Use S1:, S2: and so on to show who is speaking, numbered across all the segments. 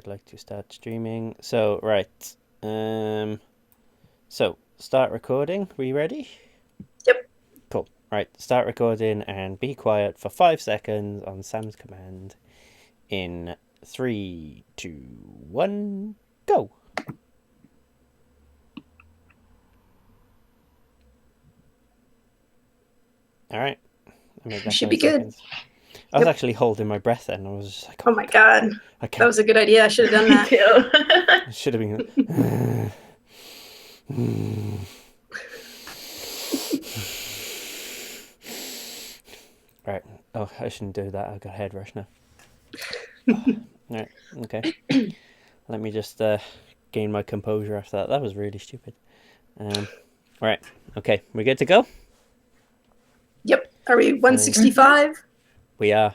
S1: I'd like to start streaming. So, right. So, start recording. Are you ready?
S2: Yep.
S1: Cool. Right, start recording and be quiet for 5 seconds on Sam's command. In 3, 2, 1, go! Alright. I made that
S2: Should
S1: 5
S2: be good.
S1: seconds. I was
S2: Yep.
S1: actually holding my breath then. I was just like,
S2: Oh my god.
S1: I
S2: That
S1: can't.
S2: was a good idea. I should have done
S3: Me
S2: that.
S3: too.
S1: I should have been. Right. Oh, I shouldn't do that. I've got a head rush now. Right. Okay. Let me just gain my composure after that. That was really stupid. Right. Okay. We good to go?
S2: Yep. Are we 165?
S1: We are.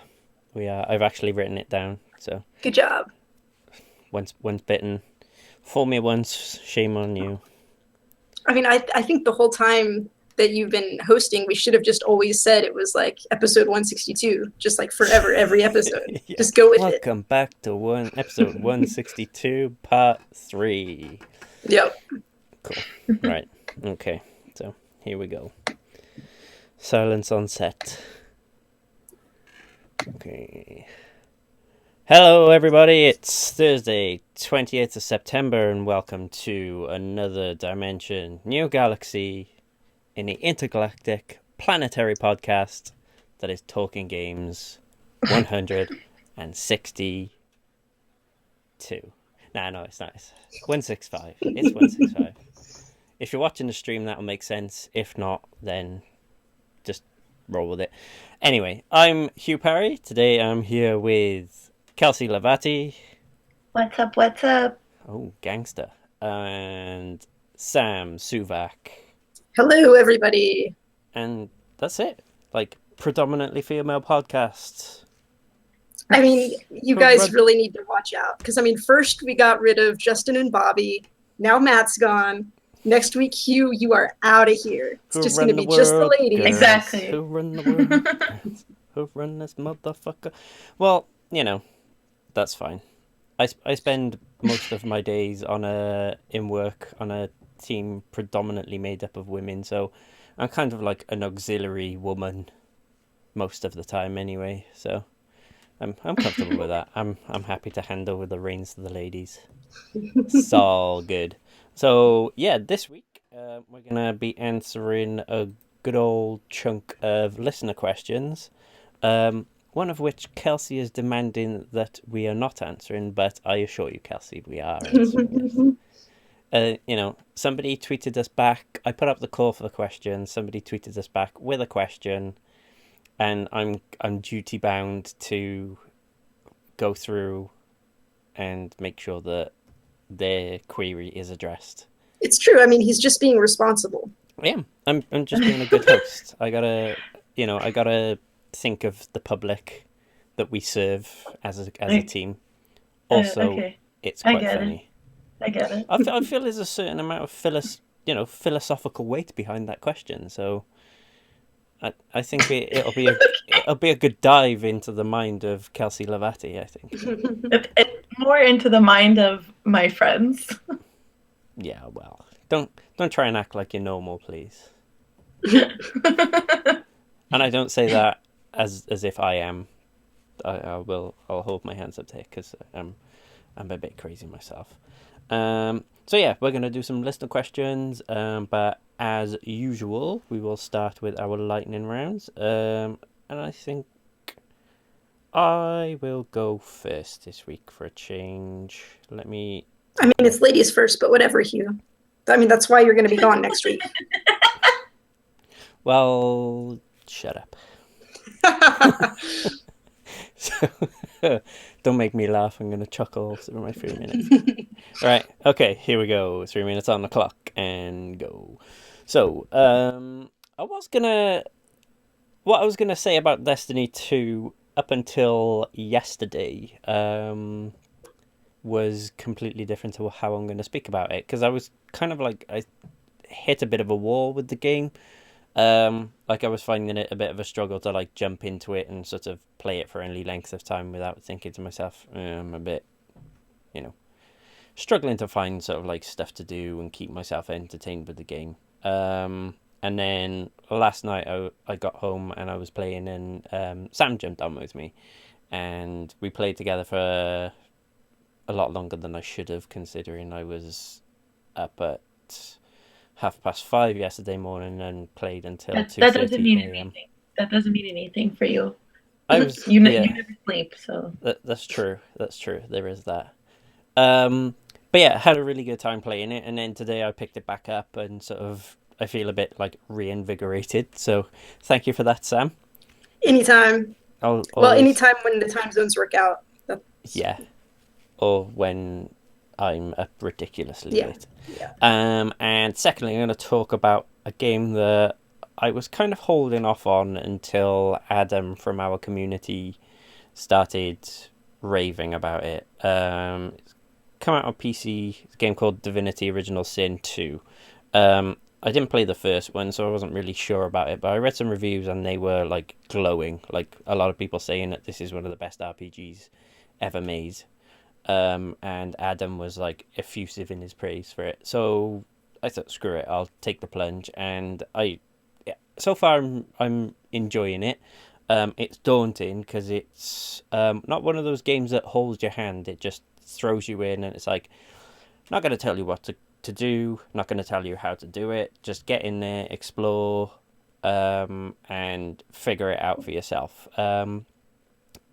S1: We are. I've actually written it down. So
S2: Good job.
S1: once bitten. Fool me once, shame on you.
S2: I mean, I think the whole time that you've been hosting, we should have just always said it was like episode 162, just like forever, every episode.
S1: Yeah.
S2: Just go with
S1: Welcome back to episode 162, part 3.
S2: it. Yep.
S1: Cool. Right. Okay. So here we go. Silence on set. Okay. Hello, everybody. It's Thursday, 28th of September, and welcome to another dimension, new galaxy, in the intergalactic planetary podcast that is Talking Games 162. No, it's not. It's 165. It's 165. If you're watching the stream, that'll make sense. If not, then just roll with it. Anyway, I'm Hugh Parry. Today I'm here with Kelsey Lavati.
S3: What's up? What's up?
S1: Oh, gangster. And Sam Suvak.
S2: Hello, everybody.
S1: And that's it. Like, predominantly female podcasts.
S2: I mean, you guys really need to watch out because, I mean, first we got rid of Justin and Bobby. Now Matt's gone. Next week, Hugh, you are out of here. It's just going to be just the ladies.
S1: Girls?
S3: Exactly.
S1: Who run the world? Girls? Who run this motherfucker? Well, you know, that's fine. I spend most of my days in work on a team predominantly made up of women, so I'm kind of like an auxiliary woman most of the time anyway. So I'm comfortable with that. I'm happy to hand over the reins to the ladies. It's all good. So yeah, this week we're gonna be answering a good old chunk of listener questions. One of which Kelsey is demanding that we are not answering, but I assure you, Kelsey, we are answering it. Somebody tweeted us back. I put up the call for the question. Somebody tweeted us back with a question, and I'm duty bound to go through and make sure that their query is addressed.
S2: It's true. I mean, he's just being responsible.
S1: I am. I'm just being a good host. I gotta think of the public that we serve as a team. Also,
S3: okay.
S1: It's quite funny.
S3: I get it.
S1: I feel there's a certain amount of philosophical weight behind that question. So I think it'll be a good dive into the mind of Kelsey Lavati, I think.
S3: It's more into the mind of my friends.
S1: Yeah, well, don't try and act like you're normal, please. And I don't say that as if I am. I'll hold my hands up there because I'm a bit crazy myself. So yeah, we're gonna do some listener questions. But as usual, we will start with our lightning rounds. And I think I will go first this week for a change. I mean,
S2: it's ladies first, but whatever, Hugh. I mean, that's why you're going to be gone next week.
S1: Well, shut up. So, don't make me laugh. I'm going to chuckle through my 3 minutes. All right. Okay, here we go. 3 minutes on the clock and go. So, what I was going to say about Destiny 2 up until yesterday was completely different to how I'm going to speak about it, because I was kind of like, I hit a bit of a wall with the game. Like I was finding it a bit of a struggle to like jump into it and sort of play it for any length of time without thinking to myself, I'm a bit struggling to find sort of like stuff to do and keep myself entertained with the game. And then last night I got home and I was playing, and Sam jumped on with me, and we played together for a lot longer than I should have, considering I was up at 5:30 yesterday morning and played until
S3: That
S1: 2:30
S3: doesn't mean
S1: a.m.
S3: anything. That doesn't mean anything for you.
S1: I was
S3: You
S1: yeah,
S3: never sleep, so
S1: that's true. That's true. There is that. But yeah, had a really good time playing it, and then today I picked it back up and sort of I feel a bit like reinvigorated. So thank you for that, Sam.
S2: Anytime.
S1: I'll
S2: Well,
S1: always
S2: anytime when the time zones work out.
S1: yeah, or when I'm up ridiculously
S2: Yeah.
S1: late.
S2: Yeah.
S1: And secondly, I'm going to talk about a game that I was kind of holding off on until Adam from our community started raving about it. It's come out on PC. It's a game called Divinity Original Sin 2. I didn't play the first one, so I wasn't really sure about it, but I read some reviews and they were like glowing. Like a lot of people saying that this is one of the best RPGs ever made. And Adam was like effusive in his praise for it. So I thought, screw it, I'll take the plunge. And so far I'm enjoying it. It's daunting because it's not one of those games that holds your hand. It just throws you in, and it's like, not going to tell you what to do, not going to tell you how to do it. Just get in there, explore, and figure it out for yourself.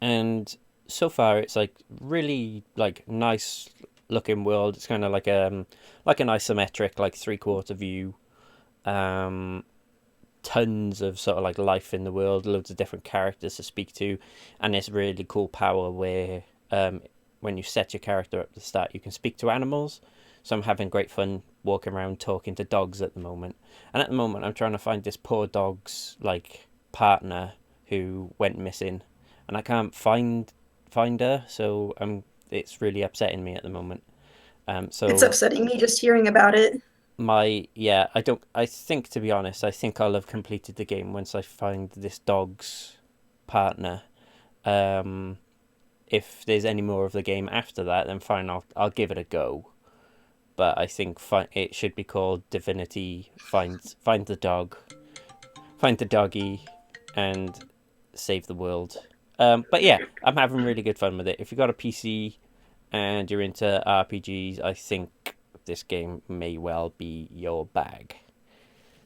S1: And so far it's like really like nice looking world. It's kind of like an isometric like 3/4 view. Tons of sort of like life in the world, loads of different characters to speak to, and this really cool power where when you set your character up at the start, you can speak to animals. So I'm having great fun walking around talking to dogs at the moment. And at the moment I'm trying to find this poor dog's like partner who went missing, and I can't find her, so it's really upsetting me at the moment. So
S2: It's upsetting me just hearing about it.
S1: I think, to be honest, I think I'll have completed the game once I find this dog's partner. If there's any more of the game after that, then fine, I'll give it a go. But I think it should be called Divinity find the dog, find the doggy, and save the world. But yeah, I'm having really good fun with it. If you've got a PC and you're into RPGs, I think this game may well be your bag.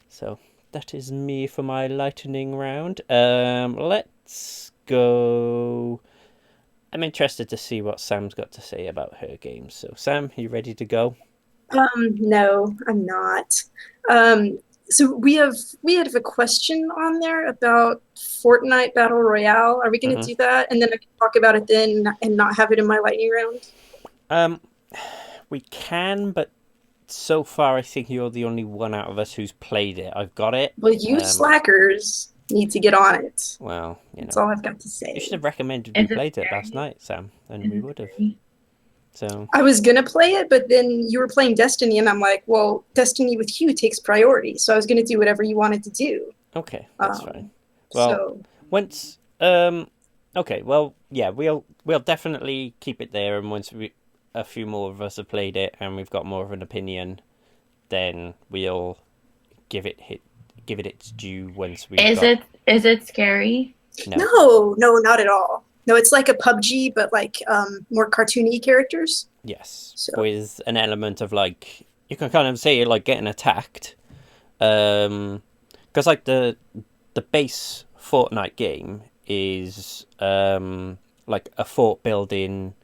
S1: So that is me for my lightning round. Let's go. I'm interested to see what Sam's got to say about her games. So Sam, you ready to go?
S2: No, I'm not. Um, so we have a question on there about Fortnite Battle Royale. Are we going to
S1: Mm-hmm.
S2: do that, and then I can talk about it then and not have it in my lightning round?
S1: We can, but so far I think you're the only one out of us who's played it. I've got it.
S2: Well, you slackers need to get on it.
S1: Well,
S2: That's all I've got to
S1: you
S2: say.
S1: should have recommended we
S3: Is it
S1: played it
S3: scary?
S1: last night, Sam, and we would have. So
S2: I was gonna play it, but then you were playing Destiny, and I'm like, well, Destiny with you takes priority, so I was gonna do whatever you wanted to do.
S1: okay, that's fine. Well,
S2: So
S1: once okay, well, yeah, we'll definitely keep it there, and once a few more of us have played it and we've got more of an opinion, then we'll give it its due once we've
S3: Is
S1: got...
S3: it scary?
S2: no, not at all. No, it's like a PUBG, but like more cartoony characters.
S1: Yes,
S2: So
S1: with an element of like, you can kind of say like getting attacked, because like the base Fortnite game is like a fort building,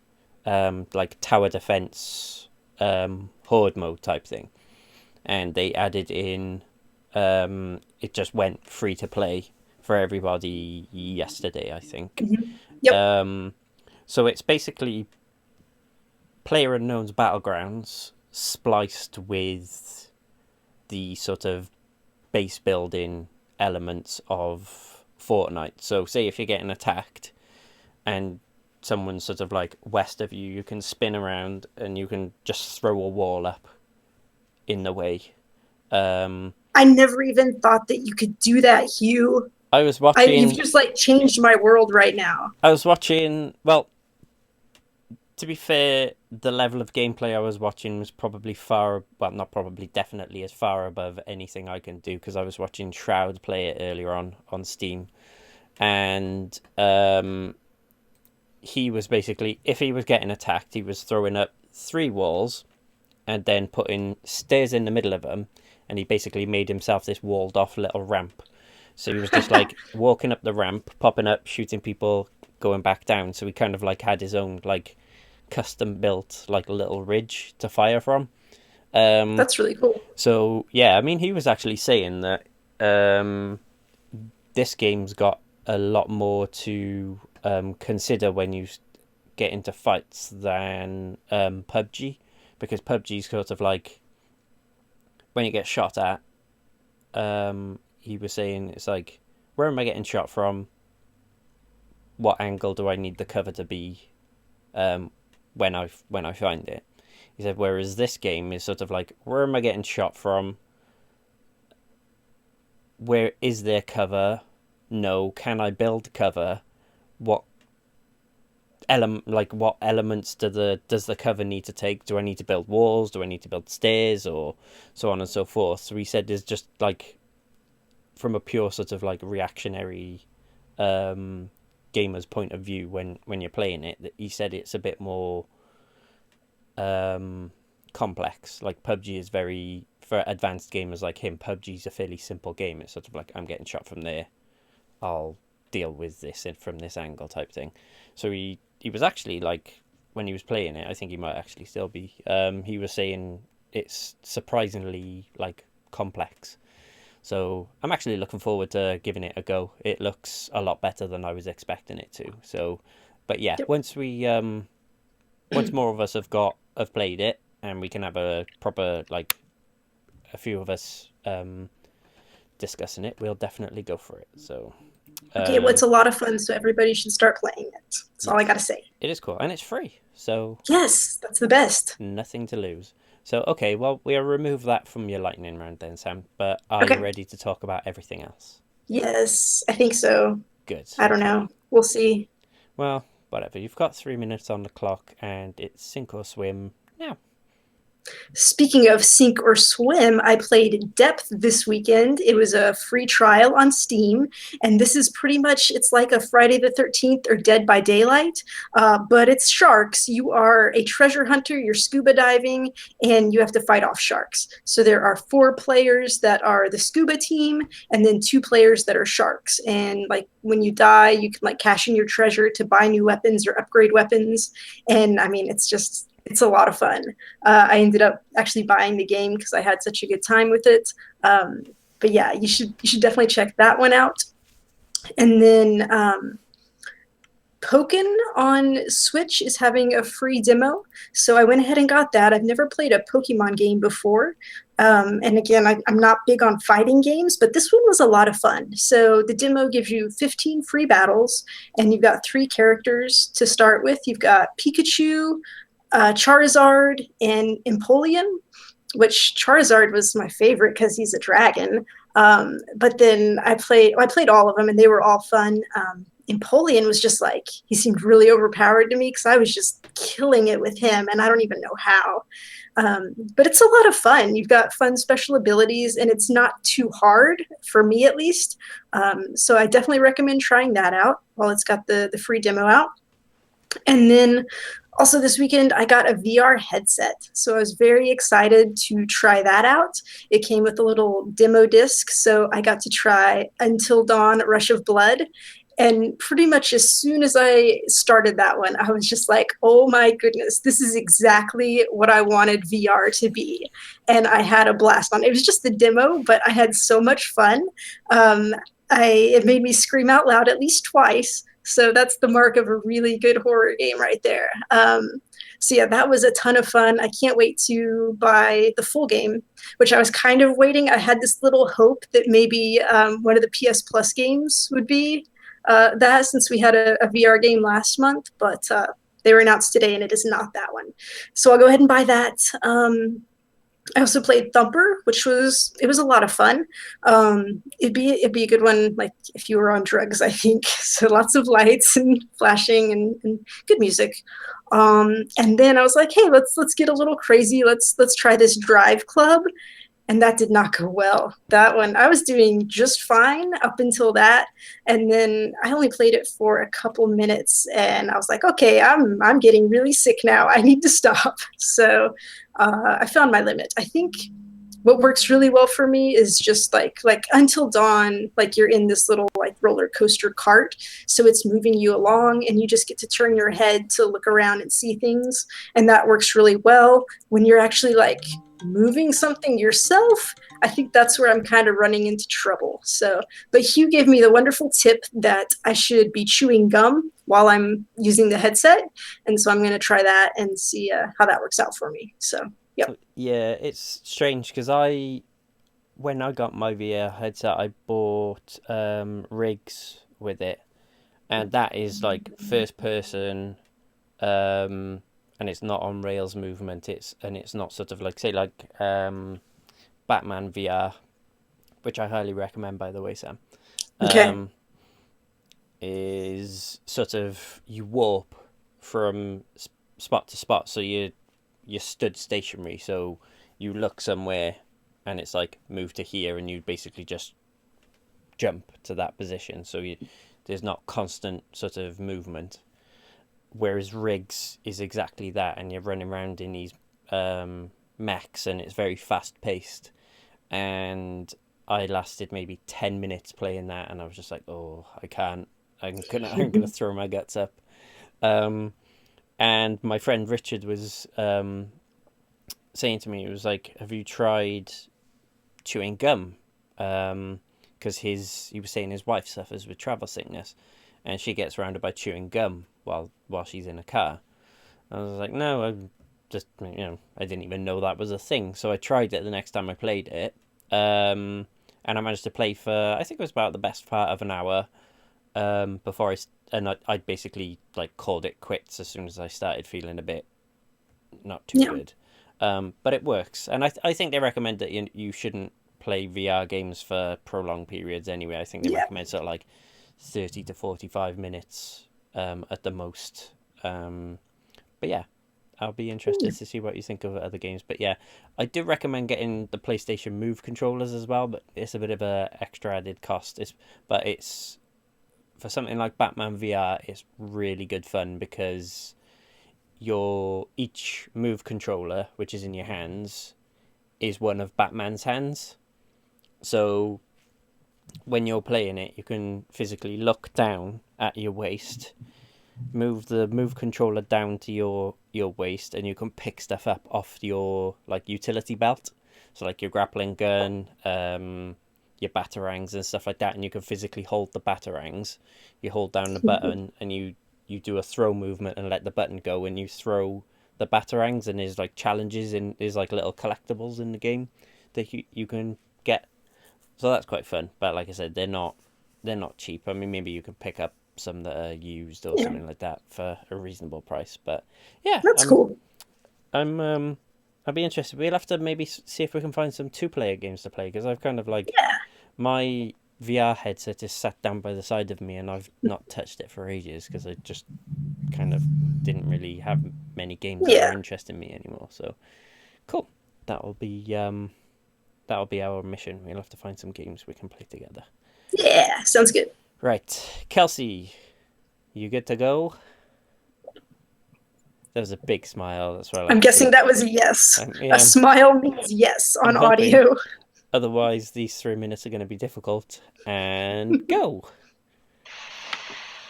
S1: like tower defense, horde mode type thing, and they added in, it just went free to play for everybody yesterday, I think.
S2: Mhm. Yep.
S1: So it's basically PlayerUnknown's Battlegrounds spliced with the sort of base building elements of Fortnite. So say if you're getting attacked and someone's sort of like west of you, you can spin around and you can just throw a wall up in the way.
S2: I never even thought that you could do that, Hugh.
S1: I was watching...
S2: You've just like changed my world right now.
S1: I was watching... Well, to be fair, the level of gameplay I was watching was probably not probably, definitely as far above anything I can do, because I was watching Shroud play it earlier on Steam, and he was basically, if he was getting attacked, he was throwing up 3 walls and then putting stairs in the middle of them, and he basically made himself this walled off little ramp. So he was just like walking up the ramp, popping up, shooting people, going back down. So he kind of like had his own like custom built like little ridge to fire from.
S2: That's really cool.
S1: So yeah, I mean, he was actually saying that this game's got a lot more to consider when you get into fights than PUBG, because PUBG's sort of like when you get shot at. He was saying it's like, where am I getting shot from? What angle do I need the cover to be? When I find it, he said. Whereas this game is sort of like, where am I getting shot from? Where is there cover? No. Can I build cover? What elements does the cover need to take? Do I need to build walls? Do I need to build stairs, or so on and so forth? So he said there's just like, from a pure sort of like reactionary gamer's point of view, when you're playing it, that he said it's a bit more complex. Like PUBG is very, for advanced gamers like him, PUBG's a fairly simple game. It's sort of like, I'm getting shot from there, I'll deal with this from this angle type thing. So he was actually like, when he was playing it, I think he might actually still be, he was saying it's surprisingly like complex. So I'm actually looking forward to giving it a go. It looks a lot better than I was expecting it to. So, but yeah,
S2: Yep.
S1: once more of us have played it, and we can have a proper, like, a few of us discussing it, we'll definitely go for it. So
S2: Okay, well, it's a lot of fun, so everybody should start playing it. That's all I gotta say.
S1: it is cool, and it's free, so
S2: Yes, that's the best.
S1: nothing to lose. So okay, well, we'll remove that from your lightning round then, Sam. But are you
S2: Okay.
S1: ready to talk about everything else?
S2: Yes, I think so.
S1: Good.
S2: I don't know. We'll see.
S1: Well, whatever. You've got 3 minutes on the clock, and it's sink or swim now.
S2: Speaking of sink or swim, I played Depth this weekend. It was a free trial on Steam, and this is pretty much, it's like a Friday the 13th or Dead by Daylight, but it's sharks. You are a treasure hunter, you're scuba diving, and you have to fight off sharks. So there are 4 players that are the scuba team, and then 2 players that are sharks. And like when you die, you can like cash in your treasure to buy new weapons or upgrade weapons. And I mean, it's a lot of fun. I ended up actually buying the game because I had such a good time with it. But yeah, you should definitely check that one out. And then Pokken on Switch is having a free demo, so I went ahead and got that. I've never played a Pokemon game before, and again, I'm not big on fighting games, but this one was a lot of fun. So the demo gives you 15 free battles, and you've got 3 characters to start with. You've got Pikachu, Charizard, and Empoleon, which Charizard was my favorite because he's a dragon. But then I played all of them, and they were all fun. Empoleon was just like, he seemed really overpowered to me because I was just killing it with him, and I don't even know how. But it's a lot of fun. You've got fun special abilities, and it's not too hard, for me at least. So I definitely recommend trying that out while it's got the free demo out. And then also this weekend, I got a VR headset. So I was very excited to try that out. It came with a little demo disc. So I got to try Until Dawn, Rush of Blood. And pretty much as soon as I started that one, I was just like, oh my goodness, this is exactly what I wanted VR to be. And I had a blast on it. It was just the demo, but I had so much fun. It made me scream out loud at least twice. So that's the mark of a really good horror game right there. So yeah, that was a ton of fun. I can't wait to buy the full game, which I was kind of waiting. I had this little hope that maybe one of the PS Plus games would be that, since we had a VR game last month, but they were announced today and it is not that one. So I'll go ahead and buy that. I also played Thumper, which was a lot of fun. It'd be a good one, like if you were on drugs, I think. So lots of lights and flashing and good music. And then I was like, hey, let's get a little crazy. Let's try this Drive Club, and that did not go well. That one I was doing just fine up until that, and then I only played it for a couple minutes, and I was like, okay, I'm getting really sick now. I need to stop. So I found my limit. I think what works really well for me is just like Until Dawn, like you're in this little like roller coaster cart, so it's moving you along and you just get to turn your head to look around and see things, and that works really well. When you're actually like moving something yourself, I think that's where I'm kind of running into trouble. So, but Hugh gave me the wonderful tip that I should be chewing gum while I'm using the headset, and so I'm going to try that and see how that works out for me. So yep.
S1: Yeah, it's strange because when I got my VR headset, I bought rigs with it, and that is like first person, and it's not on rails movement. It's not sort of like say like Batman VR, which I highly recommend, by the way, Sam.
S2: Okay.
S1: Is sort of you warp from spot to spot, so you stood stationary, so you look somewhere and it's like move to here and you basically just jump to that position, so there's not constant sort of movement, whereas rigs is exactly that, and you're running around in these mechs and it's very fast paced, and I lasted maybe 10 minutes playing that and I was just like, oh, I can't, I'm gonna throw my guts up. And my friend Richard was saying to me, it was like, have you tried chewing gum? Because he was saying his wife suffers with travel sickness, and she gets surrounded by chewing gum while she's in a car. I was like, no, I just I didn't even know that was a thing. So I tried it the next time I played it, and I managed to play for, I think it was about the best part of an hour, before I basically like called it quits as soon as I started feeling a bit not too
S2: Yeah.
S1: good. But it works, and I think they recommend that you shouldn't play VR games for prolonged periods anyway. I think they
S2: Yeah.
S1: recommend sort of like 30 to 45 minutes at the most. But yeah, I'll be interested to see what you think of other games. But yeah, I do recommend getting the PlayStation Move controllers as well, but it's a bit of a extra added cost. But it's for something like Batman VR, it's really good fun because each Move controller, which is in your hands, is one of Batman's hands. So when you're playing it, you can physically look down at your waist, move the Move controller down to your waist, and you can pick stuff up off your like utility belt. So like your grappling gun, your batarangs and stuff like that, and you can physically hold the batarangs. You hold down the button and you do a throw movement and let the button go, and you throw the batarangs, and there's like challenges and there's like little collectibles in the game that you can get. So that's quite fun. But like I said, they're not cheap. I mean, maybe you can pick up some that are used or something like that for a reasonable price. But yeah,
S2: That's cool.
S1: I'd be interested. We'll have to maybe see if we can find some two-player games to play, because I've kind of like
S2: Yeah.
S1: my VR headset is sat down by the side of me and I've not touched it for ages because I just kind of didn't really have many games that were
S2: Yeah.
S1: interesting me anymore. So cool. That'll be our mission. We'll have to find some games we can play together.
S2: Yeah. Sounds good.
S1: Right, Kelsey, you good to go? There was a big smile. That's what I like
S2: I'm
S1: to
S2: guessing
S1: see.
S2: that was a yes.
S1: Yeah,
S2: A smile means yes on
S1: I'm hoping.
S2: audio.
S1: Otherwise, these 3 minutes are going to be difficult. And go.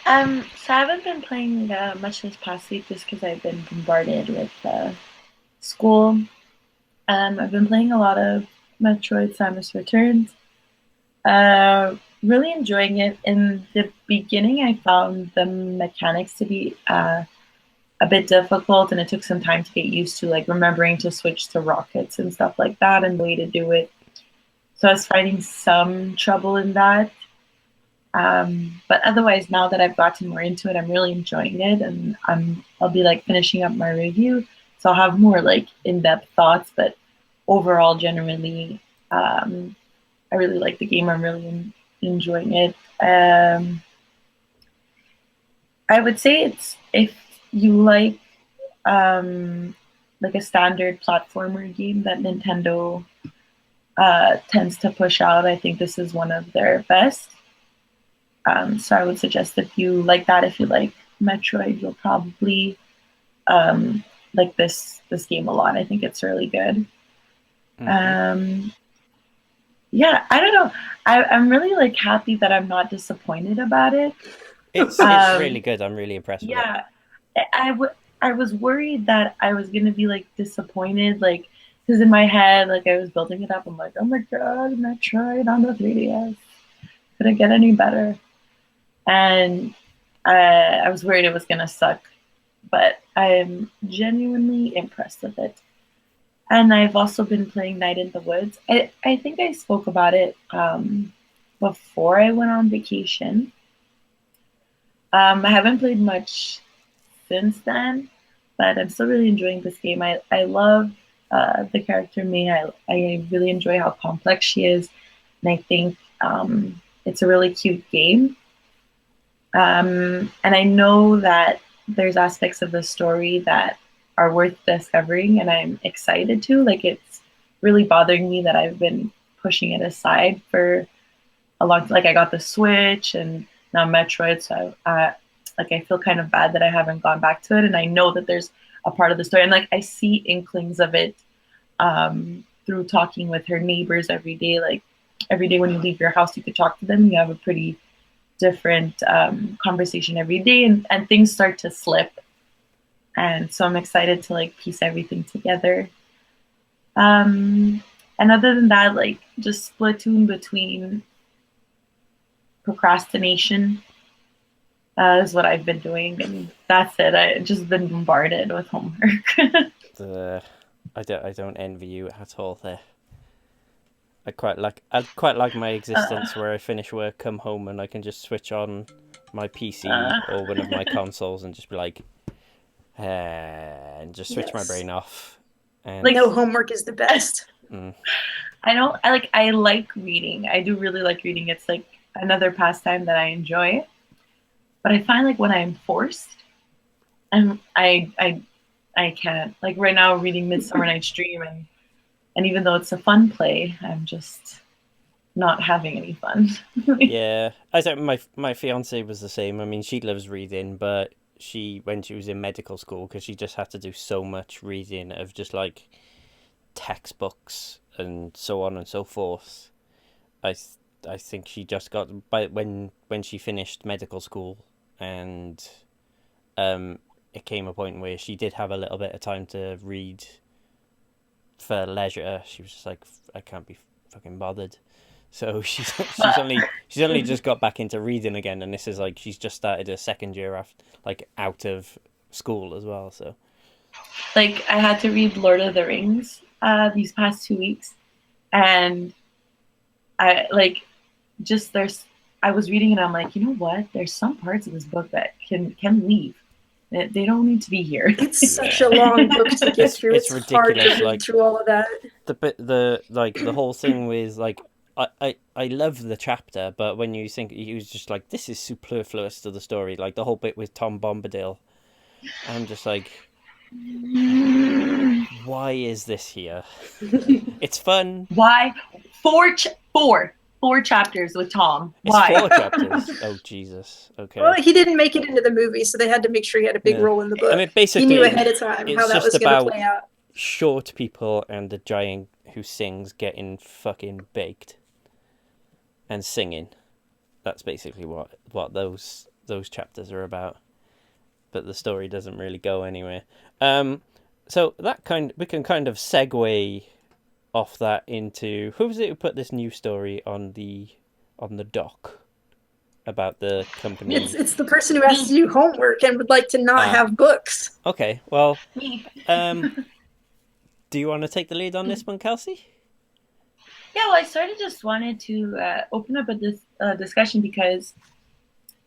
S3: So I haven't been playing much this past week just because I've been bombarded with school. I've been playing a lot of Metroid Samus Returns. Really enjoying it. In the beginning, I found the mechanics to be a bit difficult, and it took some time to get used to, like remembering to switch to rockets and stuff like that, and the way to do it. So I was finding some trouble in that. But otherwise, now that I've gotten more into it, I'm really enjoying it, and I'll be like finishing up my review, so I'll have more like in-depth thoughts. But overall, generally, I really like the game. I'm really enjoying it. I would say it's if you like a standard platformer game that Nintendo tends to push out. I think this is one of their best. So I would suggest if you like that, if you like Metroid, you'll probably like this game a lot. I think it's really good. Yeah, I don't know. I'm really like happy that I'm not disappointed about it.
S1: It's really good. I'm really impressed with it.
S3: Yeah, I was worried that I was gonna be like disappointed, like because in my head, like I was building it up. I'm like, oh my god, Metroid on the 3DS. Could it get any better? And I was worried it was gonna suck, but I'm genuinely impressed with it. And I've also been playing Night in the Woods. I think I spoke about it before I went on vacation. I haven't played much since then, but I'm still really enjoying this game. I love the character May. I really enjoy how complex she is, and I think it's a really cute game. And I know that there's aspects of the story that are worth discovering, and I'm excited to. Like, it's really bothering me that I've been pushing it aside for a long. Like, I got the Switch and now Metroid, so like I feel kind of bad that I haven't gone back to it, and I know that there's a part of the story, and like I see inklings of it through talking with her neighbors every day. Like every day when you leave your house, you could talk to them. You have a pretty different conversation every day, and things start to slip, and so I'm excited to like piece everything together. And other than that, like just Splatoon between procrastination is what I've been doing, and that's it. I've just been bombarded with homework.
S1: I don't envy you at all there. I'd quite like my existence where I finish work, come home, and I can just switch on my PC or one of my consoles and just be like, and just switch my brain off. And
S2: like, no, homework is the best.
S3: I like reading. I do really like reading. It's like another pastime that I enjoy. But I find like when I'm forced, and I can't. Like right now, reading Midsummer Night's Dream, and even though it's a fun play, I'm just not having any fun.
S1: yeah, I think my fiance was the same. I mean, she loves reading, but when she was in medical school, because she just had to do so much reading of just like textbooks and so on and so forth. I I think she just got by when she finished medical school, and it came a point where she did have a little bit of time to read for leisure. She was just like, I can't be fucking bothered. So she's only just got back into reading again, and this is like she's just started her second year after like out of school as well. So
S3: like I had to read Lord of the Rings these past 2 weeks, and I like just there's I was reading and I'm like, you know what? There's some parts of this book that can leave. They don't need to be here.
S2: It's such a long book to get through. It's hard to
S1: ridiculous.
S2: read
S1: Like
S2: through all of that.
S1: the whole thing with like I love the chapter, but when you think he was just like this is superfluous to the story, like the whole bit with Tom Bombadil, I'm just like, why is this here? It's fun.
S3: Why four chapters with Tom?
S1: It's
S3: Why?
S1: 4 chapters. Oh Jesus. Okay.
S2: Well, he didn't make it into the movie, so they had to make sure he had a big role in the book.
S1: I mean, basically,
S2: he knew ahead of time how that was going to play out.
S1: Short people and the giant who sings getting fucking baked and singing. That's basically what those chapters are about. But the story doesn't really go anywhere. So we can kind of segue off that into who was it who put this new story on the doc about the company?
S2: It's the person who has to do homework and would like to not have books.
S1: Okay, well, do you want to take the lead on this one, Kelsey?
S3: Yeah, well, I sort of just wanted to open up this discussion because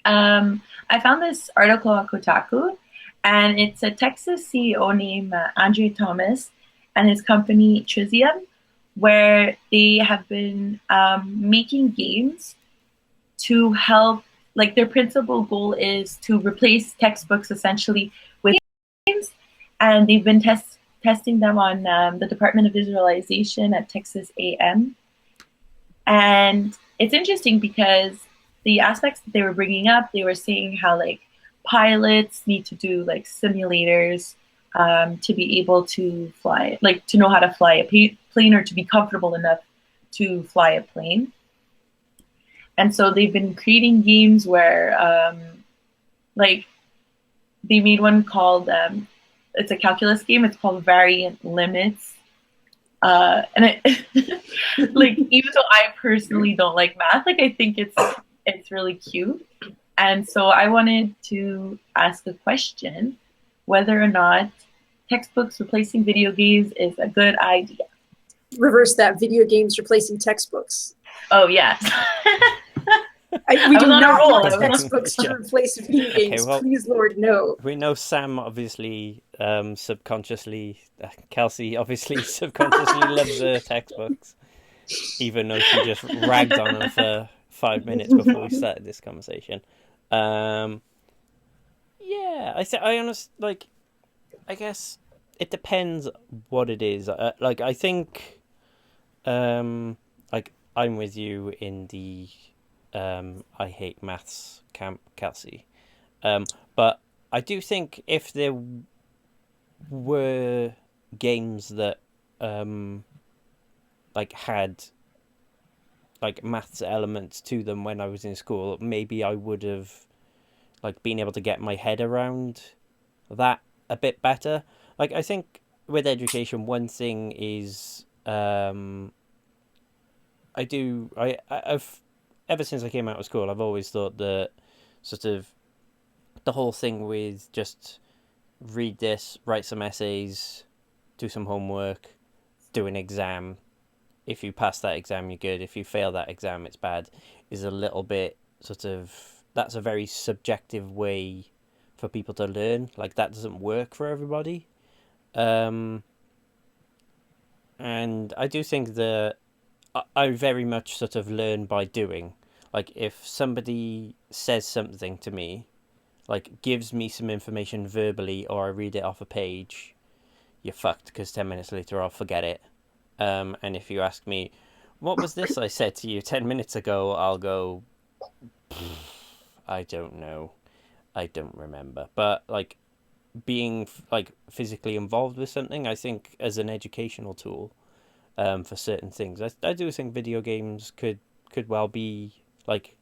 S3: I found this article on Kotaku, and it's a Texas CEO named Andre Thomas, and his company Trizium, where they have been making games to help. Like their principal goal is to replace textbooks essentially with games, and they've been testing them on the Department of Visualization at Texas A&M. And it's interesting because the aspects that they were bringing up, they were saying how like pilots need to do like simulators to be able to fly, like to know how to fly a plane or to be comfortable enough to fly a plane. And so they've been creating games where like they made one called it's a calculus game. It's called Variant Limits. And it, like, even though I personally don't like math, like I think it's really cute. And so I wanted to ask a question, whether or not textbooks replacing video games is a good idea.
S2: Reverse that, video games replacing textbooks.
S3: Oh, yeah.
S2: We do not want textbooks to replace video games. Okay, well, please, Lord, no.
S1: We know Sam obviously subconsciously, Kelsey obviously subconsciously loves her textbooks, even though she just ragged on them for 5 minutes before we started this conversation. Yeah, I honestly, like, I guess it depends what it is. Like, I think, like, I'm with you in the I hate maths camp, Kelsey. But I do think if there were games that like had like maths elements to them when I was in school, maybe I would have like been able to get my head around that a bit better. Like, I think with education, one thing is I've ever since I came out of school, I've always thought that sort of the whole thing with just read this, write some essays, do some homework, do an exam. If you pass that exam, you're good. If you fail that exam, it's bad, is a little bit sort of, that's a very subjective way for people to learn. Like, that doesn't work for everybody. And I do think that I very much sort of learn by doing. Like, if somebody says something to me, like, gives me some information verbally, or I read it off a page, you're fucked, because 10 minutes later I'll forget it. And if you ask me, what was this I said to you 10 minutes ago, I'll go, I don't know. I don't remember. But, like, being, like, physically involved with something, I think, as an educational tool, for certain things, I do think video games could well be, like,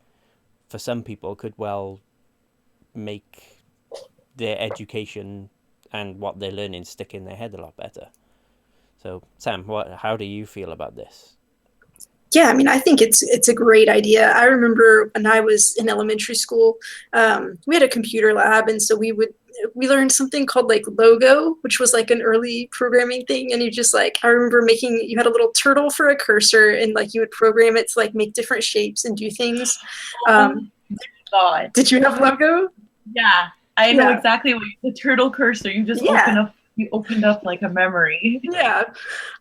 S1: for some people, could well make their education and what they're learning stick in their head a lot better. So, Sam, how do you feel about this?
S2: Yeah, I mean, I think it's a great idea. I remember when I was in elementary school, we had a computer lab, and so we learned something called like Logo, which was like an early programming thing. And you just like, I remember you had a little turtle for a cursor, and like you would program it to like make different shapes and do things.
S3: God.
S2: Did you have Logo?
S3: Yeah, I know exactly what the turtle cursor. You just opened up like a memory.
S2: Yeah.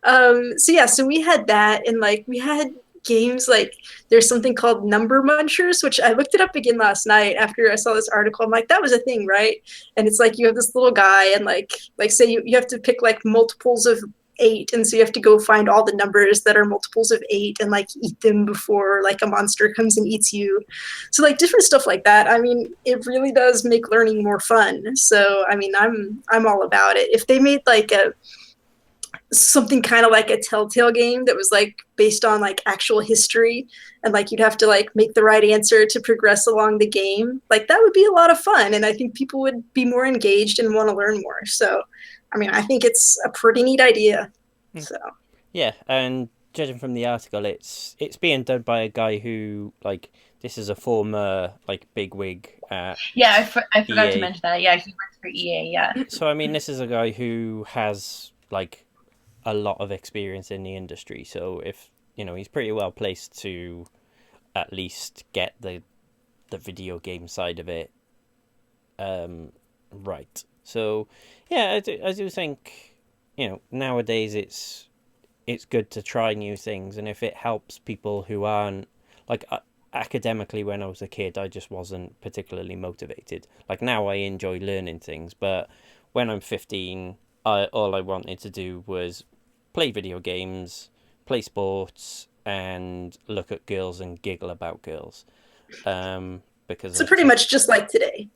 S2: So we had that, and like we had games like, there's something called Number Munchers, which I looked it up again last night after I saw this article. I'm like, that was a thing, right? And it's like you have this little guy, and like say you have to pick like multiples of 8, and so you have to go find all the numbers that are multiples of 8 and like eat them before like a monster comes and eats you. So like different stuff like that. I mean, it really does make learning more fun. So I mean, I'm all about it. If they made like something kind of like a Telltale game that was like based on like actual history, and like you'd have to like make the right answer to progress along the game, like that would be a lot of fun, and I think people would be more engaged and want to learn more. So I mean, I think it's a pretty neat idea. So
S1: yeah, and judging from the article, it's being done by a guy who, like, this is a former like bigwig at
S3: I forgot to mention that. Yeah, he works for EA. Yeah.
S1: So I mean, this is a guy who has like a lot of experience in the industry. So if he's pretty well placed to at least get the video game side of it right. So yeah, I do think nowadays it's good to try new things, and if it helps people who aren't like academically, when I was a kid, I just wasn't particularly motivated. Like now I enjoy learning things, but when I'm 15, all I wanted to do was play video games, play sports, and look at girls and giggle about girls. Because
S2: So
S1: that's
S2: pretty
S1: just,
S2: much just like today.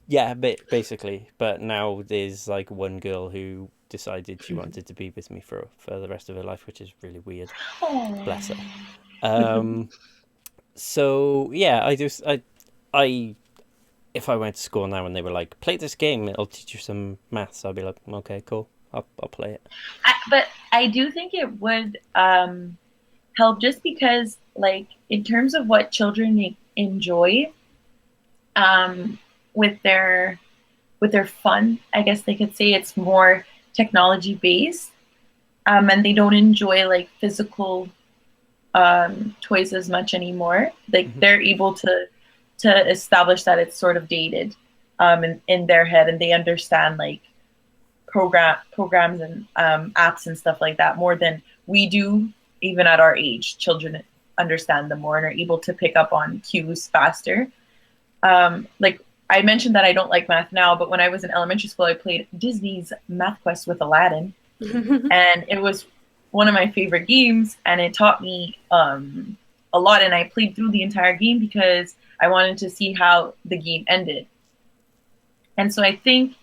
S1: yeah, basically. But now there's like one girl who decided she wanted to be with me for the rest of her life, which is really weird. Bless her. Um, so yeah, I if I went to school now and they were like, play this game, it'll teach you some maths, I'd be like, okay, cool, I'll play it.
S3: But I do think it would help just because, like, in terms of what children enjoy um, with their fun, I guess they could say it's more technology based, and they don't enjoy like physical toys as much anymore. Like
S1: Mm-hmm.
S3: they're able to establish that it's sort of dated in their head, and they understand like programs and apps and stuff like that more than we do even at our age. Children understand them more and are able to pick up on cues faster. Like I mentioned that I don't like math now, but when I was in elementary school, I played Disney's Math Quest with Aladdin, and it was one of my favorite games, and it taught me a lot. And I played through the entire game because I wanted to see how the game ended. And so I think,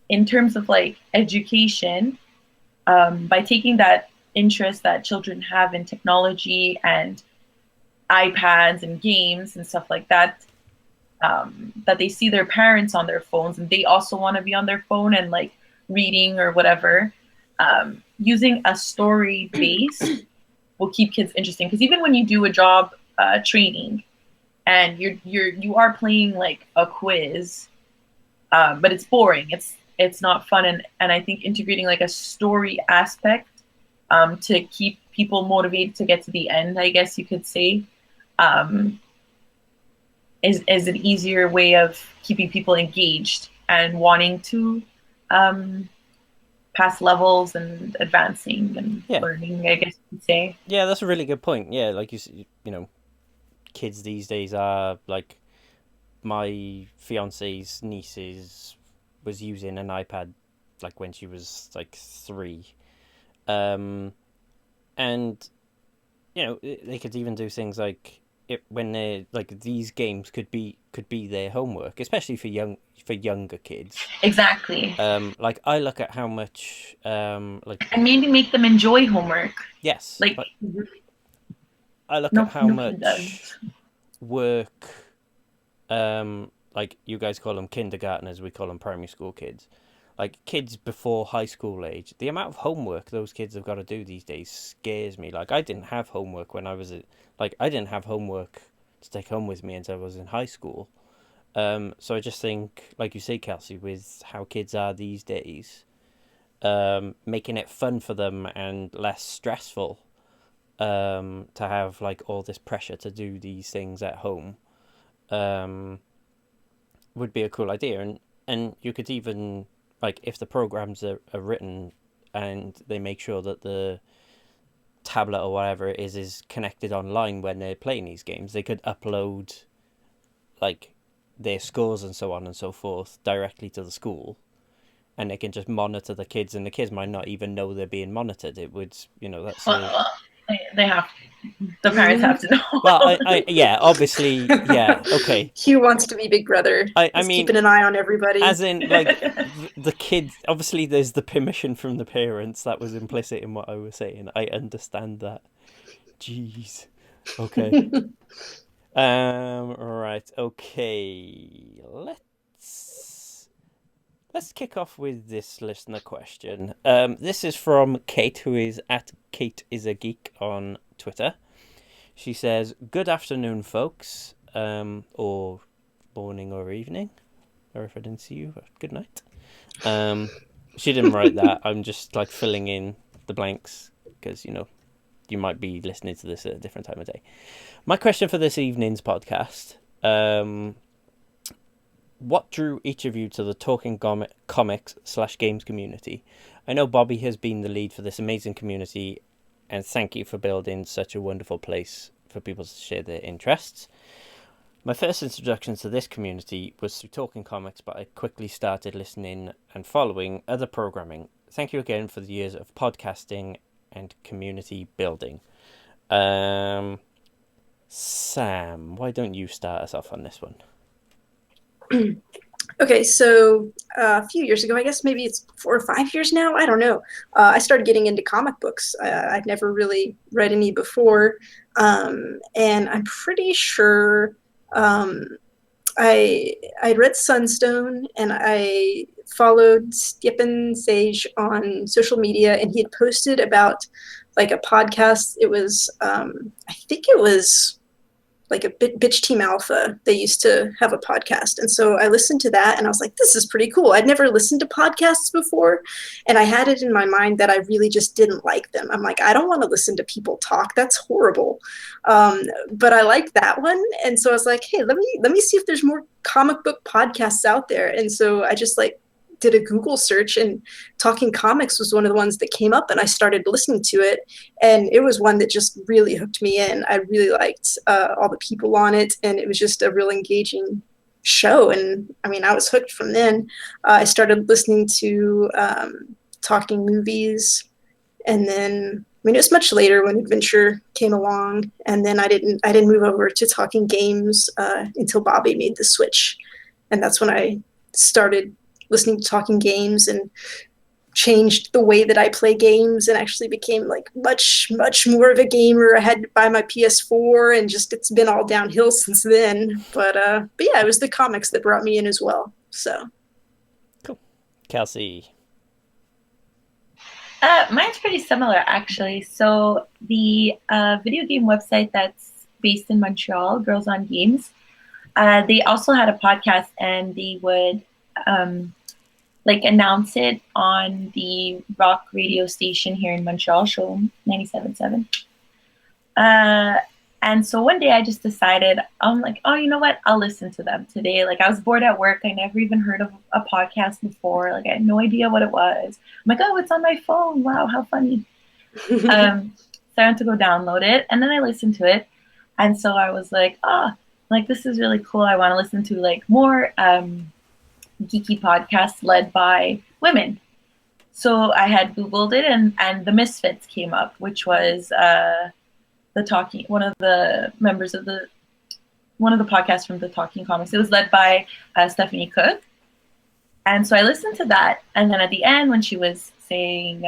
S3: in terms of like education, by taking that interest that children have in technology and iPads and games and stuff like that, that they see their parents on their phones and they also want to be on their phone and like reading or whatever, using a story base will keep kids interesting. Because even when you do a job training and you are playing like a quiz, but it's boring, it's not fun, and I think integrating like a story aspect to keep people motivated to get to the end, I guess you could say, um, is an easier way of keeping people engaged and wanting to pass levels and advancing and
S1: Yeah,
S3: learning, I guess you could say.
S1: yeah, that's a really good point. Yeah, like kids these days are like, my fiance's nieces was using an iPad like when she was like 3, um, and they could even do things like when they're like, these games could be their homework, especially for younger kids.
S3: Exactly.
S1: Like I look at how much like,
S3: And maybe make them enjoy homework.
S1: yes,
S3: Like
S1: like I look at
S3: no
S1: how
S3: no kid does.
S1: much work, like you guys call them kindergartners, we call them primary school kids, like kids before high school age, the amount of homework those kids have got to do these days scares me. Like I didn't have homework when I was like, I didn't have homework to take home with me until I was in high school. So I just think, like you say, Kelsey, with how kids are these days, making it fun for them and less stressful, to have like all this pressure to do these things at home, um, would be a cool idea. And you could even, like, if the programs are written and they make sure that the tablet or whatever it is connected online when they're playing these games, they could upload like their scores and so on and so forth directly to the school, and they can just monitor the kids, and the kids might not even know they're being monitored. It would, that's a,
S3: Well, they have, the parents have to know.
S1: well, yeah, obviously, yeah, okay.
S2: Hugh wants to be Big Brother.
S1: I
S2: He's
S1: mean,
S2: keeping an eye on everybody.
S1: as in, like, the kids, obviously there's the permission from the parents. That was implicit in what I was saying. I understand that. Jeez. Okay. Right, okay. Let's kick off with this listener question. This is from Kate, who is at Kate is a Geek on Twitter. She says, "Good afternoon, folks," or morning or evening, or if I didn't see you, good night. She didn't write that. I'm just like filling in the blanks because you might be listening to this at a different time of day. My question for this evening's podcast: what drew each of you to the talking comics / games community? I know Bobby has been the lead for this amazing community, and thank you for building such a wonderful place for people to share their interests. My first introduction to this community was through Talking Comics, but I quickly started listening and following other programming. Thank you again for the years of podcasting and community building. Sam, why don't you start us off on this one?
S2: Okay, so a few years ago, I guess maybe it's 4 or 5 years now, I don't know. I started getting into comic books. I'd never really read any before, and I'm pretty sure I read Sunstone, and I followed Stephen Sage on social media, and he had posted about like a podcast. It was I think it was like a Bitch Team Alpha. They used to have a podcast. And so I listened to that and I was like, this is pretty cool. I'd never listened to podcasts before. And I had it in my mind that I really just didn't like them. I'm like, I don't want to listen to people talk. That's horrible. But I liked that one. And so I was like, hey, let me see if there's more comic book podcasts out there. And so I just like did a Google search, and Talking Comics was one of the ones that came up, and I started listening to it, and it was one that just really hooked me in. I really liked all the people on it, and it was just a real engaging show. And I mean, I was hooked from then. I started listening to Talking Movies, and then I mean, it was much later when Adventure came along, and then I didn't move over to Talking Games until Bobby made the switch, and that's when I started listening to Talking Games and changed the way that I play games, and actually became like much more of a gamer. I had to buy my PS4, and just it's been all downhill since then. But yeah, it was the comics that brought me in as well. So
S1: cool. Kelsey.
S3: Mine's pretty similar, actually. So the video game website that's based in Montreal, Girls on Games, they also had a podcast, and they would like announce it on the rock radio station here in Montreal, show 97.7. And so one day I just decided, I'm like, oh, you know what? I'll listen to them today. Like, I was bored at work. I never even heard of a podcast before. Like, I had no idea what it was. I'm like, oh, it's on my phone. Wow, how funny. So I went to go download it, and then I listened to it. And so I was like, like, this is really cool. I want to listen to like more geeky podcasts led by women. So I had Googled it, and the Misfits came up, which was one of the podcasts from the Talking Comics. It was led by Stephanie Cook. And so I listened to that. And then at the end, when she was saying,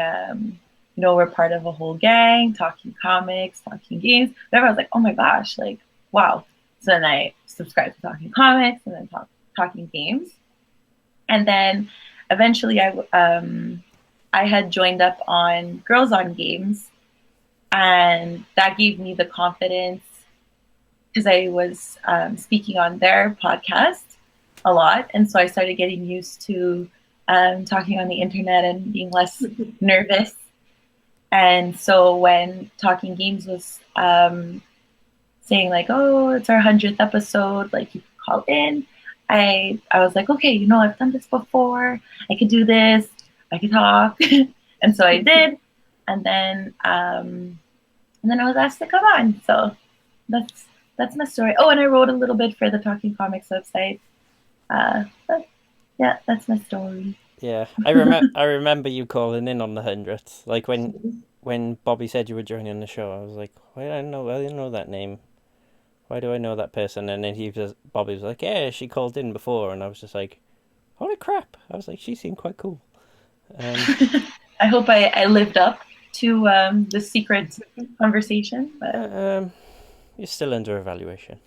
S3: we're part of a whole gang, Talking Comics, Talking Games, whatever, I was like, oh my gosh, like, wow. So then I subscribed to Talking Comics, and then Talking Games. And then eventually I had joined up on Girls on Games, and that gave me the confidence because I was speaking on their podcast a lot. And so I started getting used to talking on the internet and being less nervous. And so when Talking Games was saying like, oh, it's our 100th episode, like you can call in, I was like, okay, I've done this before. I could do this. I could talk. And so I did. And then I was asked to come on. So that's my story. Oh, and I wrote a little bit for the Talking Comics website. But yeah, that's my story.
S1: Yeah, I remember you calling in on the 100th. Like when Bobby said you were joining the show, I was like, why do I know that name? Why do I know that person? And then Bobby was like, yeah, she called in before. And I was just like, holy crap. I was like, she seemed quite cool.
S3: I hope I lived up to the secret conversation. But...
S1: you're still under evaluation.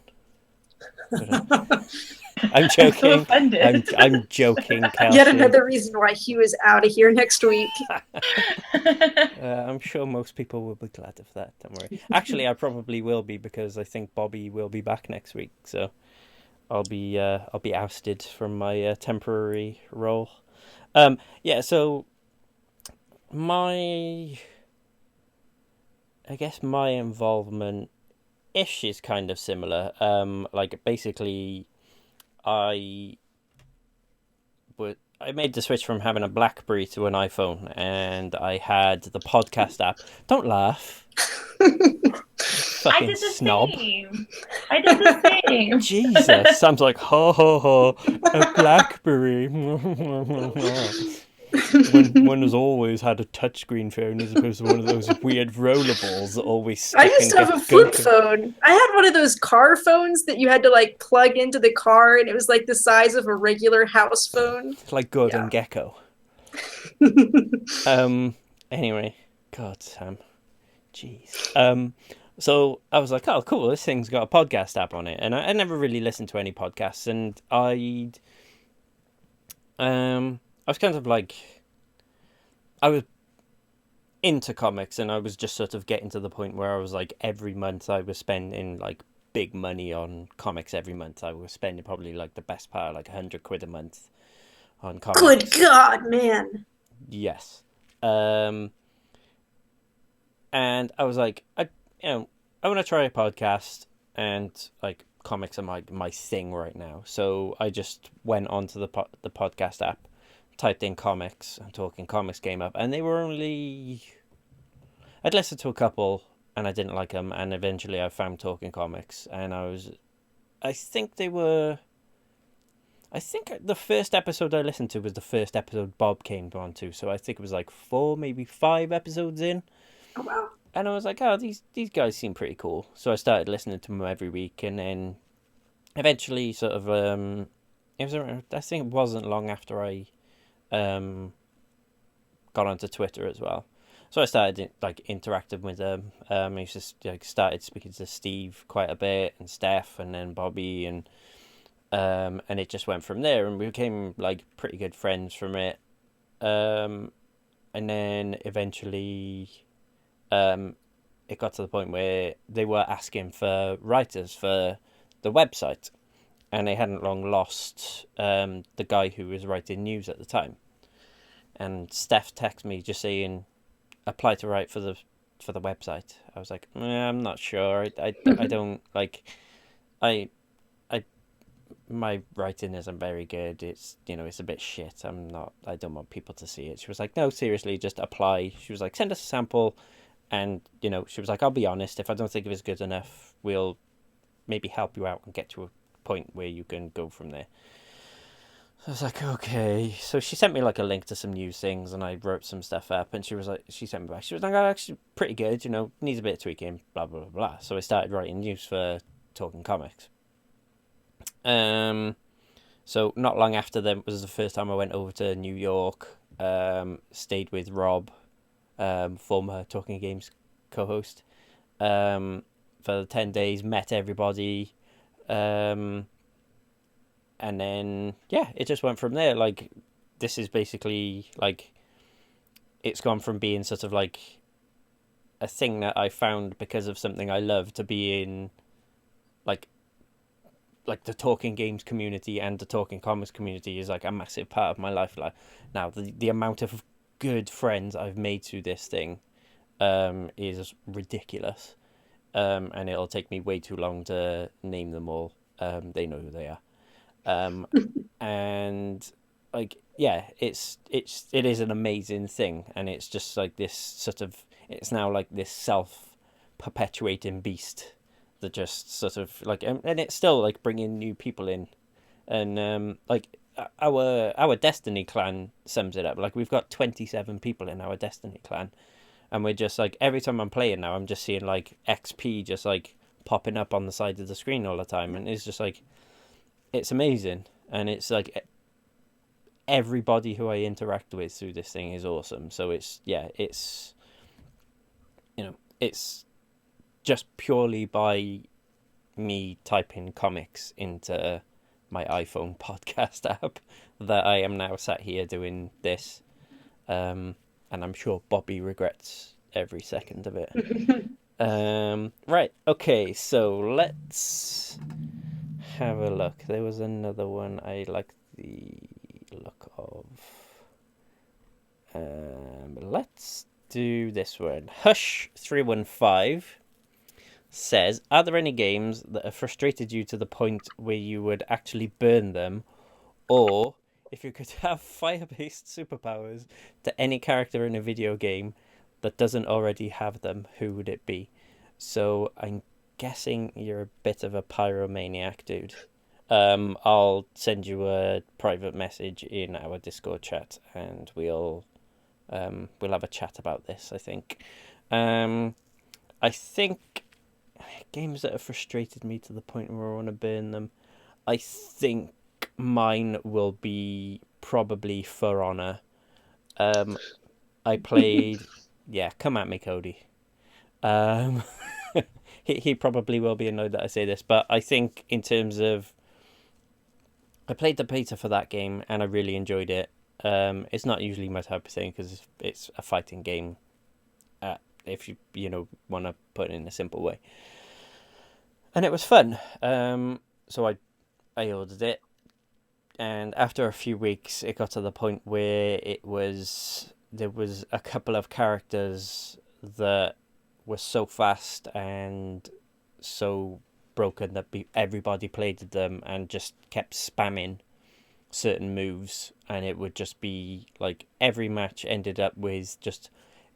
S1: I'm joking.
S3: I'm so
S1: I'm joking, Kelsey.
S2: Yet another reason why Hugh is out of here next week.
S1: I'm sure most people will be glad of that. Don't worry. Actually, I probably will be, because I think Bobby will be back next week. So I'll be ousted from my temporary role. Yeah. So my involvement ish is kind of similar. Like basically, I I made the switch from having a BlackBerry to an iPhone, and I had the podcast app. Don't laugh,
S3: I
S1: fucking
S3: did the
S1: snob.
S3: same. I did the same.
S1: Jesus, Sam's like, ho ho ho, a BlackBerry. when one has always had a touchscreen phone as opposed to one of those weird rollerballs that always stick
S2: I
S1: and
S2: used to have a
S1: get
S2: flip
S1: gunky.
S2: phone. I had one of those car phones that you had to like plug into the car, and it was like the size of a regular house phone.
S1: Like Good
S2: Yeah.
S1: and Gecko. Anyway, God, Sam. Jeez. So I was like, oh, cool, this thing's got a podcast app on it. And I never really listened to any podcasts. And I was kind of like, I was into comics, and I was just sort of getting to the point where I was like, every month I was spending like big money on comics every month. I was spending probably like the best part, like £100 a month on comics.
S2: Good God, man.
S1: Yes. And I was like, I want to try a podcast, and like comics are my thing right now. So I just went onto the podcast app, typed in comics, and Talking Comics came up, and they were only. I'd listened to a couple, and I didn't like them, and eventually I found Talking Comics, and I think the first episode I listened to was the first episode Bob came on to, so I think it was like 4, maybe 5 episodes in.
S2: Oh, wow.
S1: And I was like, oh, these guys seem pretty cool. So I started listening to them every week, and then eventually sort of, it was around, I think it wasn't long after I got onto Twitter as well. So I started like interacting with them. I used to started speaking to Steve quite a bit, and Steph, and then Bobby, and it just went from there, and we became like pretty good friends from it. And then eventually, it got to the point where they were asking for writers for the website, and they hadn't long lost the guy who was writing news at the time. And Steph texted me just saying, apply to write for the website. I was like, I'm not sure. I don't like. I my writing isn't very good. It's it's a bit shit. I don't want people to see it. She was like, no, seriously, just apply. She was like, send us a sample, and she was like, I'll be honest, if I don't think it was good enough, we'll maybe help you out and get to a point where you can go from there. I was like, okay. So she sent me like a link to some news things, and I wrote some stuff up, and she sent me back. She was like, oh, actually pretty good, needs a bit of tweaking, blah, blah, blah, blah. So I started writing news for Talking Comics. So not long after that was the first time I went over to New York, stayed with Rob, former Talking Games co-host, for 10 days, met everybody, and then it just went from there. Like, this is basically like, it's gone from being sort of like a thing that I found because of something I love to being like the Talking Games community and the Talking Comics community is like a massive part of my life. Like, now the amount of good friends I've made through this thing is ridiculous, and it'll take me way too long to name them all. They know who they are. And like, it is an amazing thing, and it's just like this sort of, it's now like this self-perpetuating beast that just sort of like, and it's still like bringing new people in, and like our Destiny clan sums it up. Like, we've got 27 people in our Destiny clan, and we're just like, every time I'm playing now, I'm just seeing like XP just like popping up on the side of the screen all the time, and it's just like, it's amazing. And it's like, everybody who I interact with through this thing is awesome. So it's it's just purely by me typing comics into my iPhone podcast app that I am now sat here doing this, and I'm sure Bobby regrets every second of it. Right, okay, so let's have a look. There was another one I like the look of. Let's do this one. Hush315 says, are there any games that have frustrated you to the point where you would actually burn them, or if you could have fire-based superpowers to any character in a video game that doesn't already have them, who would it be? So I'm guessing you're a bit of a pyromaniac, dude. I'll send you a private message in our Discord chat, and we'll have a chat about this. I think games that have frustrated me to the point where I want to burn them. I think mine will be probably For Honor. I played. Yeah, come at me, Cody. Um, he probably will be annoyed that I say this, but I think in terms of, I played the beta for that game and I really enjoyed it. It's not usually my type of thing because it's a fighting game. If you want to put it in a simple way, and it was fun. So I ordered it, and after a few weeks, it got to the point where there was a couple of characters that were so fast and so broken that everybody played them and just kept spamming certain moves, and it would just be like every match ended up with just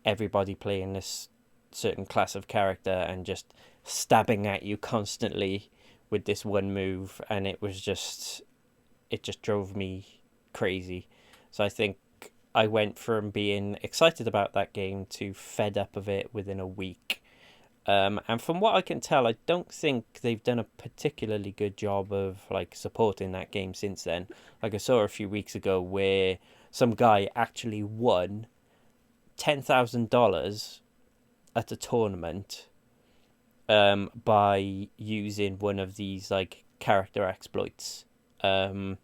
S1: everybody playing this certain class of character and just stabbing at you constantly with this one move, and it just drove me crazy. So I think I went from being excited about that game to fed up of it within a week. And from what I can tell, I don't think they've done a particularly good job of like supporting that game since then. Like I saw a few weeks ago where some guy actually won $10,000 at a tournament by using one of these like character exploits. And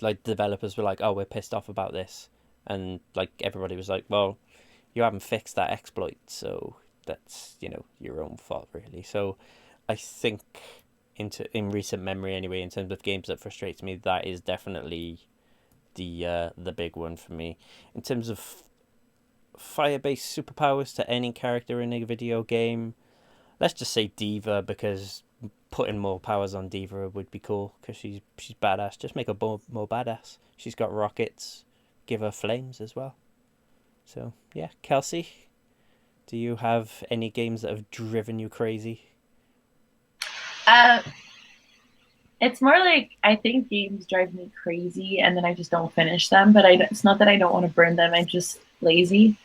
S1: like developers were like, "Oh, we're pissed off about this," and like everybody was like, "Well, you haven't fixed that exploit, so that's your own fault, really." So, I think in recent memory, anyway, in terms of games that frustrates me, that is definitely the big one for me. In terms of fire-based superpowers to any character in a video game, let's just say Diva, because putting more powers on Diva would be cool because she's badass. Just make her more badass. She's got rockets. Give her flames as well. So yeah, Kelsey, do you have any games that have driven you crazy?
S3: It's more like I think games drive me crazy, and then I just don't finish them. But it's not that I don't want to burn them. I'm just lazy.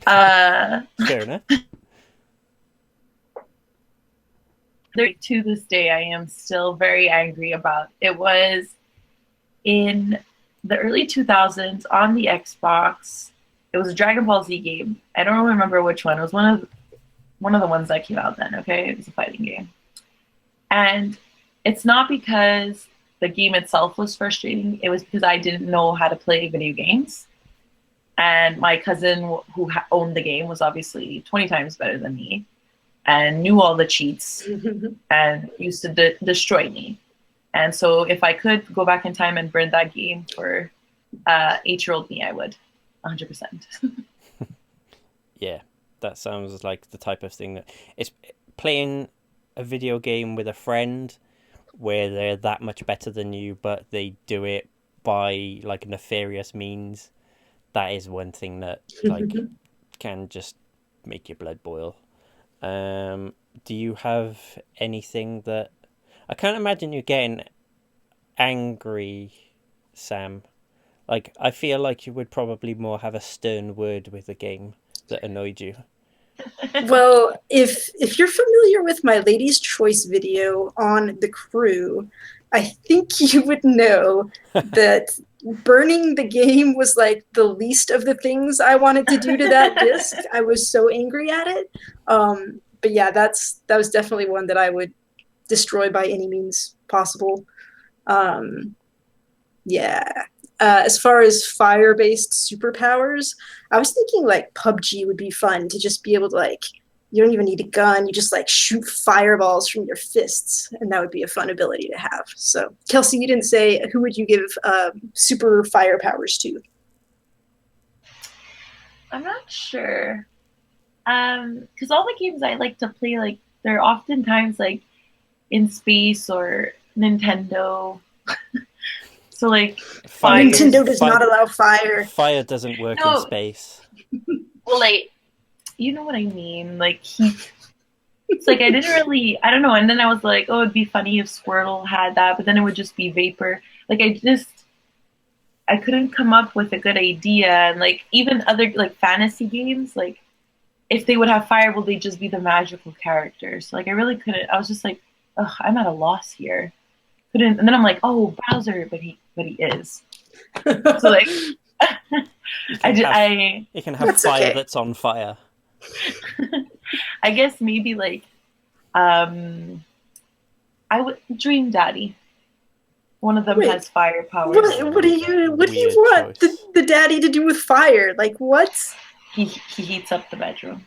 S1: Fair enough.
S3: To this day, I am still very angry about. It was in the early 2000s on the Xbox. It was a Dragon Ball Z game. I don't remember which one. It was one of the ones that came out then. Okay, it was a fighting game, and it's not because the game itself was frustrating. It was because I didn't know how to play video games, and my cousin who owned the game was obviously 20 times better than me and knew all the cheats and used to destroy me. And so if I could go back in time and burn that game for 8-year-old me, I would, 100%.
S1: Yeah, that sounds like the type of thing that it's playing a video game with a friend where they're that much better than you, but they do it by like nefarious means. That is one thing that like can just make your blood boil. Do you have anything that I can't imagine you getting angry, Sam? Like, I feel like you would probably more have a stern word with a game that annoyed you.
S2: Well, if you're familiar with my Lady's Choice video on The Crew, I think you would know that burning the game was like the least of the things I wanted to do to that disc. I was so angry at it. But yeah, that was definitely one that I would destroy by any means possible. Yeah. As far as fire-based superpowers, I was thinking like PUBG would be fun to just be able to like, you don't even need a gun, you just like shoot fireballs from your fists, and that would be a fun ability to have. So, Kelsey, you didn't say who would you give super fire powers to?
S3: I'm not sure. Because all the games I like to play, like they're oftentimes like in space or Nintendo. So like
S1: Fire
S3: fire.
S2: Nintendo does not allow fire.
S1: Fire doesn't work in
S3: No.
S1: space.
S3: Well, like, you know what I mean? Like heat. It's like I don't know. And then I was like, oh, it'd be funny if Squirtle had that, but then it would just be vapor. Like I couldn't come up with a good idea. And like even other like fantasy games, like if they would have fire, will they just be the magical characters? So, like I really couldn't. I was just like, ugh, I'm at a loss here. Couldn't. And then I'm like, oh, Bowser, but he is. So like,
S1: You can have
S2: That's
S1: fire
S2: okay.
S1: that's on fire.
S3: I guess maybe like, I would Dream Daddy. One of them
S2: Wait,
S3: has fire powers.
S2: What do you
S1: Weird
S2: want
S1: choice.
S2: the daddy to do with fire? Like what?
S3: He heats up the bedroom.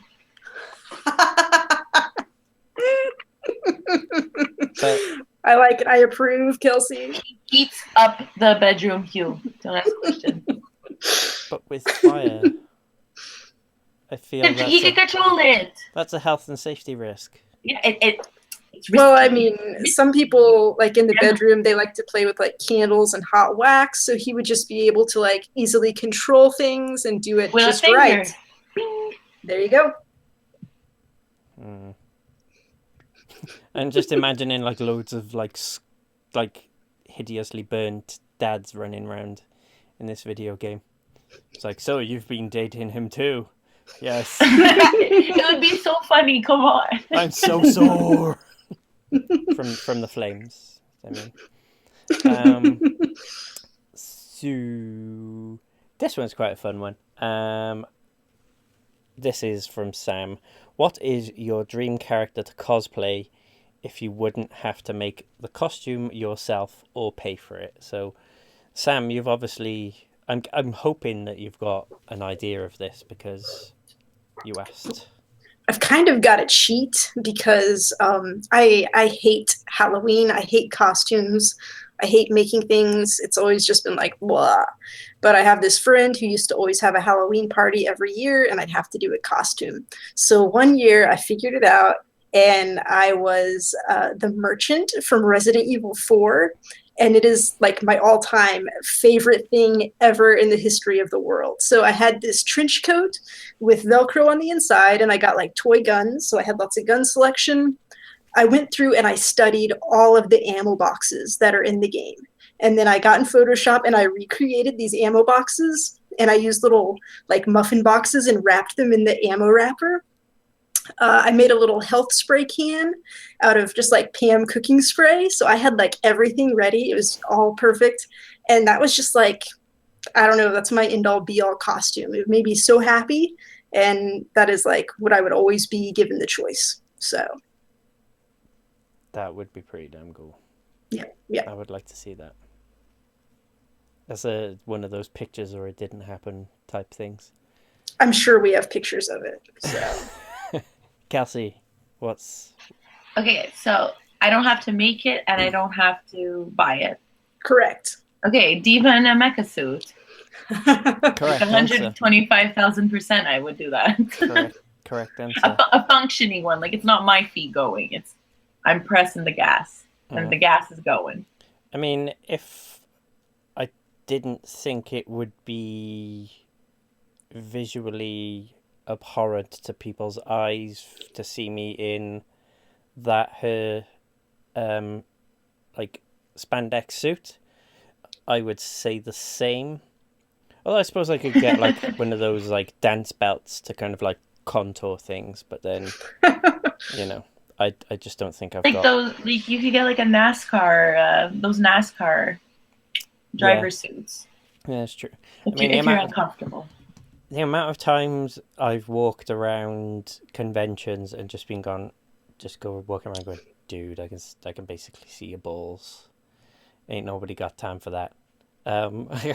S1: But
S2: I like it. I approve, Kelsey.
S3: He heats up the bedroom, Hugh. Don't ask questions.
S1: but with fire, I feel
S3: He can control it.
S1: that's a health and safety risk.
S3: Yeah, it's risky.
S2: Well, I mean, some people like in the bedroom they like to play with like candles and hot wax, so he would just be able to like easily control things and do it
S3: With a
S2: just
S3: finger.
S2: right.
S3: Bing.
S2: There you go.
S1: And just imagining like loads of like hideously burnt dads running around in this video game. It's like, so you've been dating him too? Yes.
S3: It would be so funny. Come on.
S1: I'm so sore. from the flames. I mean, so this one's quite a fun one. This is from Sam. What is your dream character to cosplay if you wouldn't have to make the costume yourself or pay for it? So, Sam, you've obviously... I'm hoping that you've got an idea of this because you asked.
S2: I've kind of got to cheat because I hate Halloween. I hate costumes. I hate making things. It's always just been like, blah. But I have this friend who used to always have a Halloween party every year, and I'd have to do a costume. So one year I figured it out, and I was the merchant from Resident Evil 4. And it is like my all-time favorite thing ever in the history of the world. So I had this trench coat with Velcro on the inside, and I got like toy guns. So I had lots of gun selection. I went through and I studied all of the ammo boxes that are in the game. And then I got in Photoshop and I recreated these ammo boxes. And I used little like muffin boxes and wrapped them in the ammo wrapper. I made a little health spray can out of just like Pam cooking spray. So I had like everything ready. It was all perfect. And that was just like, I don't know, that's my end all be all costume. It made me so happy. And that is like what I would always be given the choice. So
S1: That would be pretty damn cool.
S2: yeah.
S1: I would like to see that. That's one of those pictures or it didn't happen type things.
S2: I'm sure we have pictures of it. So
S1: Kelsey, what's...
S3: Okay, so I don't have to make it and I don't have to buy it.
S2: correct.
S3: Okay, Diva in a mecha suit.
S1: Correct answer.
S3: 125,000% I would do that.
S1: Correct answer.
S3: A functioning one. Like, it's not my feet going. I'm pressing the gas and the gas is going.
S1: I mean, if I didn't think it would be visually abhorrent to people's eyes to see me in that her like spandex suit, I would say the same. Although I suppose I could get like one of those like dance belts to kind of like contour things, but then I just don't think I've
S3: like
S1: got
S3: those. Like you could get like a NASCAR, those NASCAR driver suits.
S1: Yeah, it's true.
S3: If,
S1: I mean,
S3: if you're uncomfortable.
S1: The amount of times I've walked around conventions and just been walking around going, dude, I can basically see your balls. Ain't nobody got time for that. I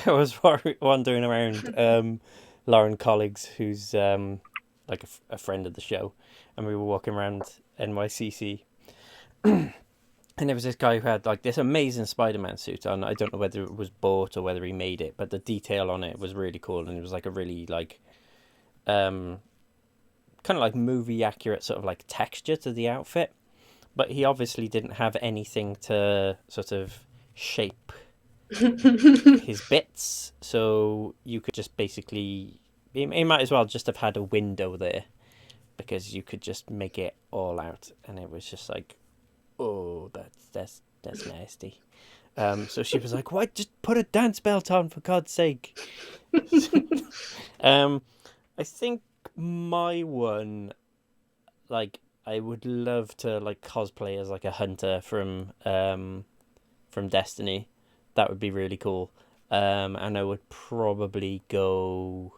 S1: was wandering around Lauren Colleagues, who's like a friend of the show, and we were walking around NYCC. And there was this guy who had like this amazing Spider-Man suit on. I don't know whether it was bought or whether he made it, but the detail on it was really cool, and it was like a really like kind of like movie accurate sort of like texture to the outfit. But he obviously didn't have anything to sort of shape his bits, so you could just basically, he might as well just have had a window there, because you could just make it all out, and it was just like, oh, that's nasty. So she was like, "Why just put a dance belt on, for God's sake?" I think my one, like, I would love to like cosplay as like a hunter from Destiny. That would be really cool. And I would probably go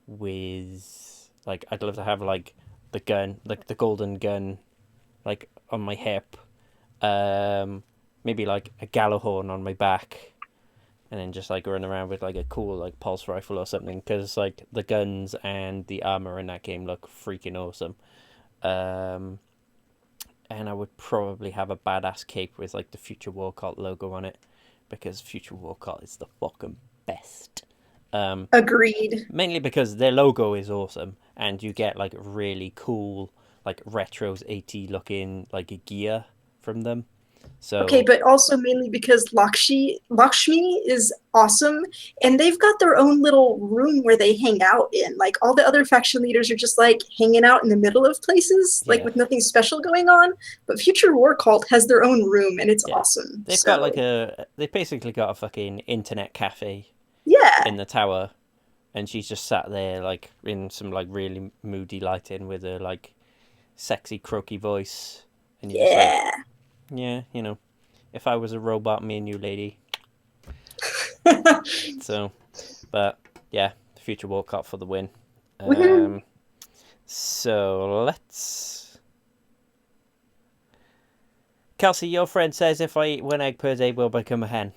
S1: with, like, I'd love to have like the gun, like the golden gun, like on my hip. Maybe like a Gallowhorn on my back, and then just like run around with like a cool like pulse rifle or something, because like the guns and the armor in that game look freaking awesome. Um, and I would probably have a badass cape with like the Future War Cult logo on it, because Future War Cult is the fucking best.
S2: Agreed.
S1: Mainly because their logo is awesome, and you get like really cool like retros 80 looking like gear from them. So
S2: Okay, but also mainly because Lakshmi is awesome, and they've got their own little room where they hang out in. Like all the other faction leaders are just like hanging out in the middle of places, like
S1: yeah,
S2: with nothing special going on. But Future War Cult has their own room, and it's
S1: yeah,
S2: awesome.
S1: they've got like they basically got a fucking internet cafe
S2: yeah,
S1: in the tower, and she's just sat there like in some like really moody lighting with her like sexy croaky voice, and you're just like,
S2: yeah.
S1: yeah, if I was a robot, me and you, lady. So, but yeah, the Future War Cop for the win.
S2: Woohoo.
S1: So let's. Kelsey, your friend says if I eat one egg per day, will become a hen.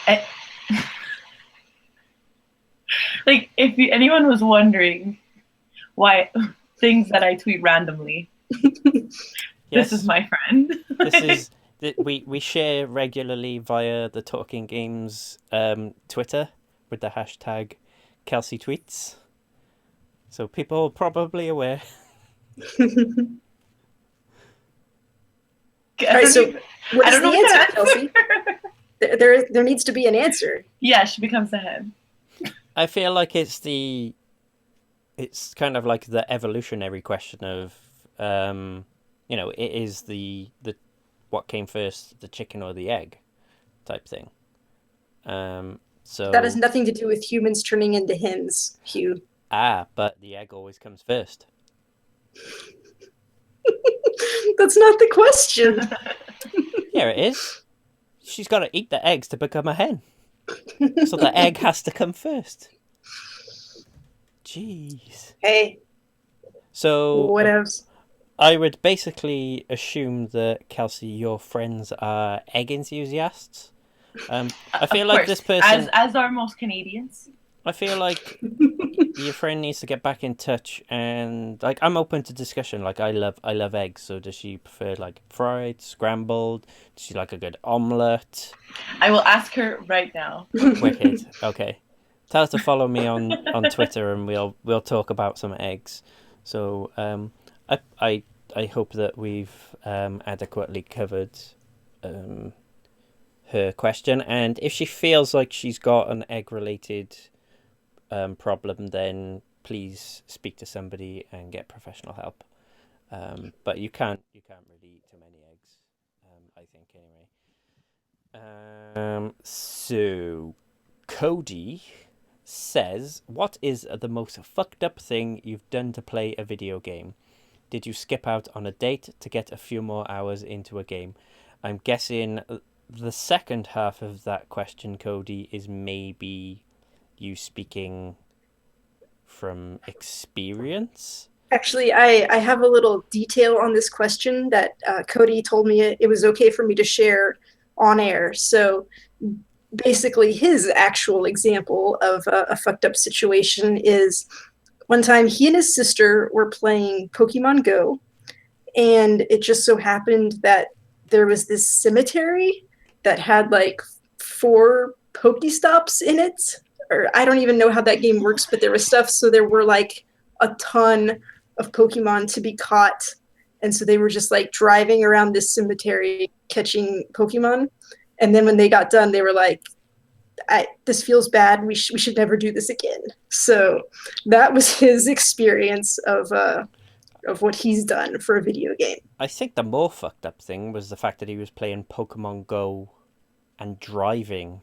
S3: I, like, if anyone was wondering why things that I tweet randomly,
S1: Yes,
S3: this is my friend.
S1: this is we share regularly via the Talking Games Twitter with the hashtag Kelsey tweets. So people are probably aware.
S2: All right, so what is the answer, Kelsey? There needs to be an answer.
S3: Yeah, she becomes a hen.
S1: I feel like it's kind of like the evolutionary question of, it is the what came first, the chicken or the egg, type thing. So
S2: that has nothing to do with humans turning into hens, Hugh.
S1: But the egg always comes first.
S2: That's not the question.
S1: Yeah, it is. She's got to eat the eggs to become a hen. So the egg has to come first. Jeez.
S2: Hey.
S1: So
S2: what else?
S1: I would basically assume that, Kelsey, your friends are egg enthusiasts. I feel like this person,
S3: as are most Canadians.
S1: I feel like your friend needs to get back in touch, and like I'm open to discussion. Like I love eggs. So does she prefer like fried, scrambled? Does she like a good omelette?
S3: I will ask her right now.
S1: Wicked. Okay. Tell her to follow me on Twitter, and we'll talk about some eggs. So I hope that we've adequately covered her question, and if she feels like she's got an egg related problem, then please speak to somebody and get professional help. But you can't really eat too many eggs, I think, anyway. So Cody says, what is the most fucked up thing you've done to play a video game? Did you skip out on a date to get a few more hours into a game? I'm guessing the second half of that question, Cody, is maybe you speaking from experience.
S2: Actually, I have a little detail on this question that Cody told me it was okay for me to share on air. So basically, his actual example of a fucked up situation is one time he and his sister were playing Pokemon Go, and it just so happened that there was this cemetery that had like 4 Pokestops in it. Or I don't even know how that game works, but there was stuff. So there were like a ton of Pokemon to be caught. And so they were just like driving around this cemetery catching Pokemon. And then when they got done, they were like, this feels bad. We should never do this again. So that was his experience of what he's done for a video game.
S1: I think the more fucked up thing was the fact that he was playing Pokemon Go and driving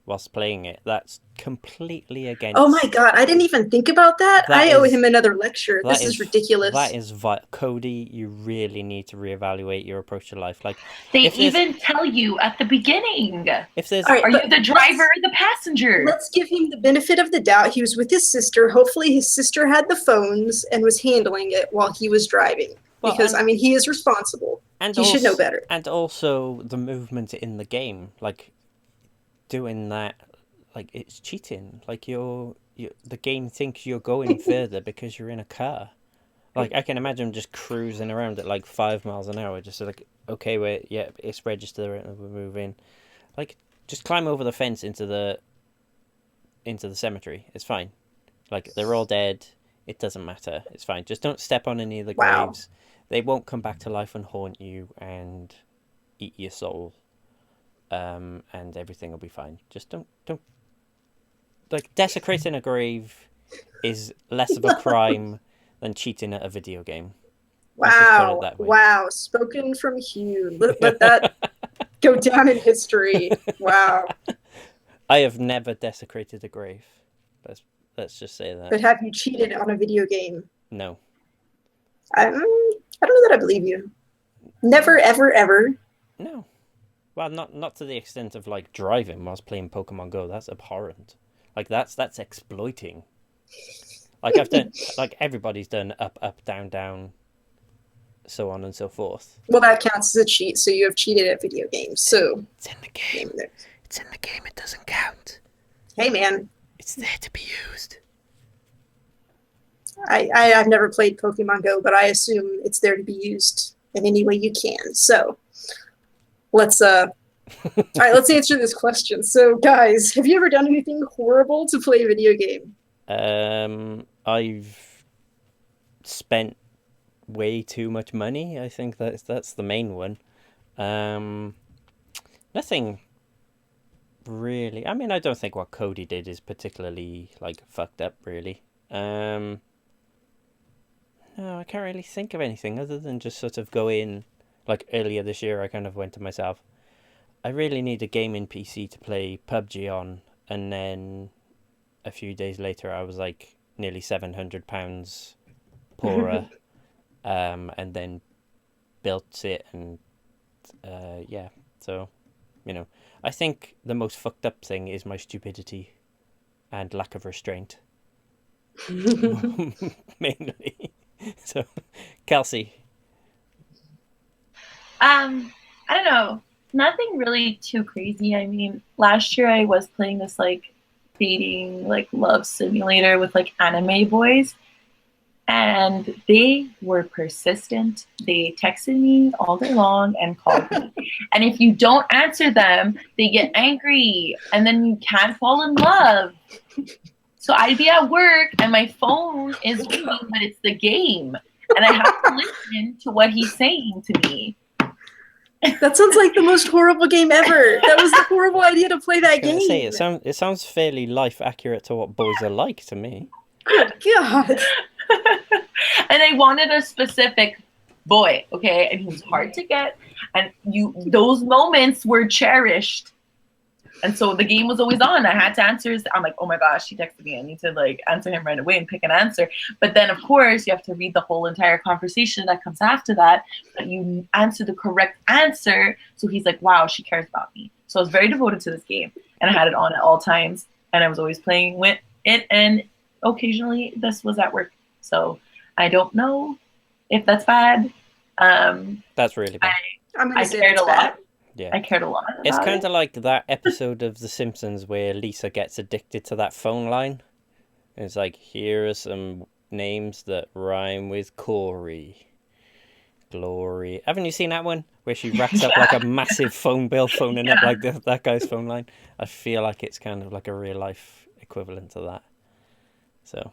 S1: whilst playing it. That's completely against...
S2: Oh my god, I didn't even think about that. I owe him another lecture. This is ridiculous.
S1: That is Cody, you really need to reevaluate your approach to life. Like,
S3: they even tell you at the beginning.
S1: If there's,
S3: are you the driver or the passenger?
S2: Let's give him the benefit of the doubt. He was with his sister. Hopefully his sister had the phones and was handling it while he was driving. Because, I mean, he is responsible. And he should know better.
S1: And also the movement in the game. Like, doing that, like, it's cheating. Like, the game thinks you're going further because you're in a car. Like, I can imagine just cruising around at like 5 miles an hour, just like, okay, wait, yeah, it's registered, we're moving. Like, just climb over the fence into the cemetery. It's fine. Like, they're all dead. It doesn't matter. It's fine. Just don't step on any of the graves. They won't come back to life and haunt you and eat your soul. And everything will be fine. Just don't like, desecrating a grave is less of a crime than cheating at a video game.
S2: Wow. Wow. Spoken from Hugh. Let that go down in history. Wow.
S1: I have never desecrated a grave. Let's just say that.
S2: But have you cheated on a video game?
S1: No.
S2: I don't know that I believe you. Never, ever, ever.
S1: No. Well, not to the extent of like driving whilst playing Pokemon Go. That's abhorrent. Like that's exploiting. Like I've done, like everybody's done up, down, down, so on and so forth.
S2: Well, that counts as a cheat. So you have cheated at video games. So
S1: it's in the game. It's in the game. It doesn't count.
S2: Hey, man.
S1: It's there to be used.
S2: I've never played Pokemon Go, but I assume it's there to be used in any way you can. So let's all right, let's answer this question. So guys, have you ever done anything horrible to play a video game?
S1: I've spent way too much money. I think that's the main one. Nothing really. I mean, I don't think what Cody did is particularly like fucked up, really. No, I can't really think of anything other than just sort of go in. Like earlier this year, I kind of went to myself, I really need a gaming PC to play PUBG on, and then a few days later I was like nearly £700 poorer, and then built it, and yeah, so, you know, I think the most fucked up thing is my stupidity and lack of restraint. Mainly. So, Kelsey.
S3: I don't know. Nothing really too crazy. I mean, last year I was playing this like dating, like love simulator with like anime boys, and they were persistent. They texted me all day long and called me. And if you don't answer them, they get angry, and then you can't fall in love. So I'd be at work and my phone is ringing, but it's the game, and I have to listen to what he's saying to me.
S2: That sounds like the most horrible game ever. That was a horrible idea to play that game.
S1: Say, it sounds fairly life accurate to what boys are like to me.
S2: Good God.
S3: And I wanted a specific boy, okay? And he was hard to get. And those moments were cherished. And so the game was always on. I had to answer. I'm like, oh my gosh, he texted me. I need to like answer him right away and pick an answer. But then, of course, you have to read the whole entire conversation that comes after that. But you answer the correct answer. So he's like, wow, she cares about me. So I was very devoted to this game. And I had it on at all times. And I was always playing with it. And occasionally this was at work. So I don't know if that's bad.
S1: That's really bad.
S3: I cared a lot.
S1: Yeah.
S3: I cared a lot.
S1: It's kind of like that episode of The Simpsons where Lisa gets addicted to that phone line. And it's like, here are some names that rhyme with Corey. Glory. Haven't you seen that one? Where she racks up like a massive phone bill phoning up like that guy's phone line. I feel like it's kind of like a real life equivalent to that. So.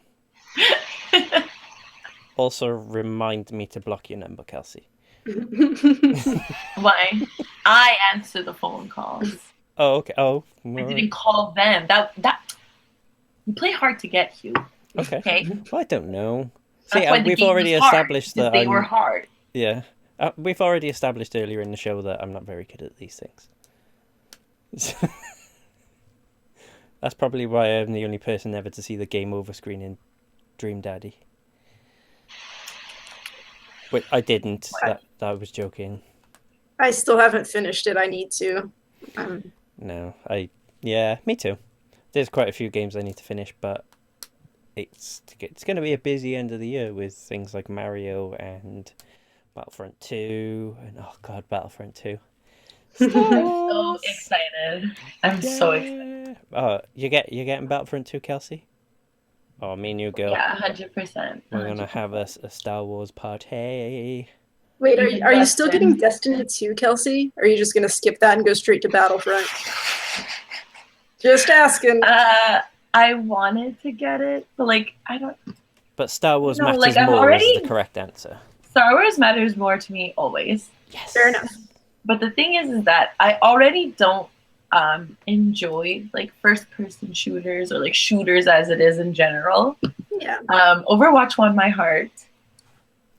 S1: Also, remind me to block your number, Kelsey.
S3: Why? I answer the phone calls.
S1: Oh, okay. Oh,
S3: I didn't call them. That you play hard to get, Hugh.
S1: okay.
S3: Okay.
S1: Well, I don't know.
S3: That's
S1: See,
S3: why the
S1: we've
S3: game
S1: already
S3: was hard,
S1: established
S3: because
S1: that
S3: they were hard.
S1: Yeah, we've already established earlier in the show that I'm not very good at these things. That's probably why I'm the only person ever to see the game over screen in Dream Daddy. Wait, I didn't. That was joking.
S2: I still haven't finished it. I need to.
S1: No, yeah, me too. There's quite a few games I need to finish, but it's going to be a busy end of the year with things like Mario and Battlefront 2 and oh god, Battlefront 2.
S3: I'm so excited. I'm so excited.
S1: Oh, you're getting Battlefront 2, Kelsey? Oh, me and you, girl.
S3: Yeah, 100%.
S1: We're gonna have a Star Wars party.
S2: Wait, are you still getting Destiny 2, Kelsey? Or are you just gonna skip that and go straight to Battlefront? Just asking.
S3: I wanted to get it, but like I don't.
S1: But Star Wars matters
S3: like,
S1: more is the correct answer.
S3: Star Wars matters more to me always.
S1: Yes.
S2: Fair enough.
S3: But the thing is that I already don't enjoy like first-person shooters or like shooters as it is in general.
S2: Yeah.
S3: Overwatch won my heart.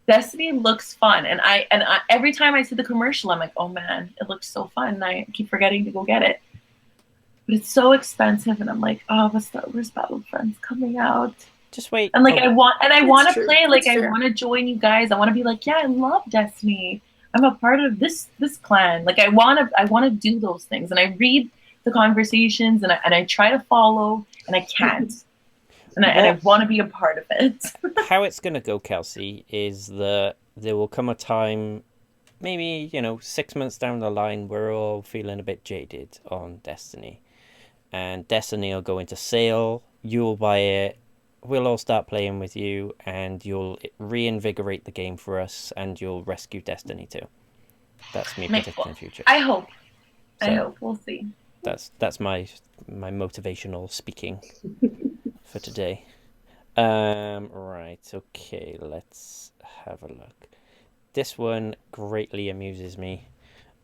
S3: Destiny looks fun, and I every time I see the commercial, I'm like, oh man, it looks so fun. And I keep forgetting to go get it. But it's so expensive, and I'm like, oh, but Star Wars Battlefront's coming out.
S1: Just wait.
S3: And like I want to play. Like I
S2: fair.
S3: want to join you guys. I want to be like, yeah, I love Destiny. I'm a part of this clan. Like I want to do those things, and I read the conversations, and I try to follow, and I can't. And I want to be a part of it.
S1: How it's going to go, Kelsey, is that there will come a time, maybe, 6 months down the line, we're all feeling a bit jaded on Destiny. And Destiny will go into sale, you'll buy it, we'll all start playing with you, and you'll reinvigorate the game for us, and you'll rescue Destiny too. That's me predicting the future.
S3: I hope. We'll see.
S1: That's my motivational speaking for today. Right, okay, let's have a look. This one greatly amuses me.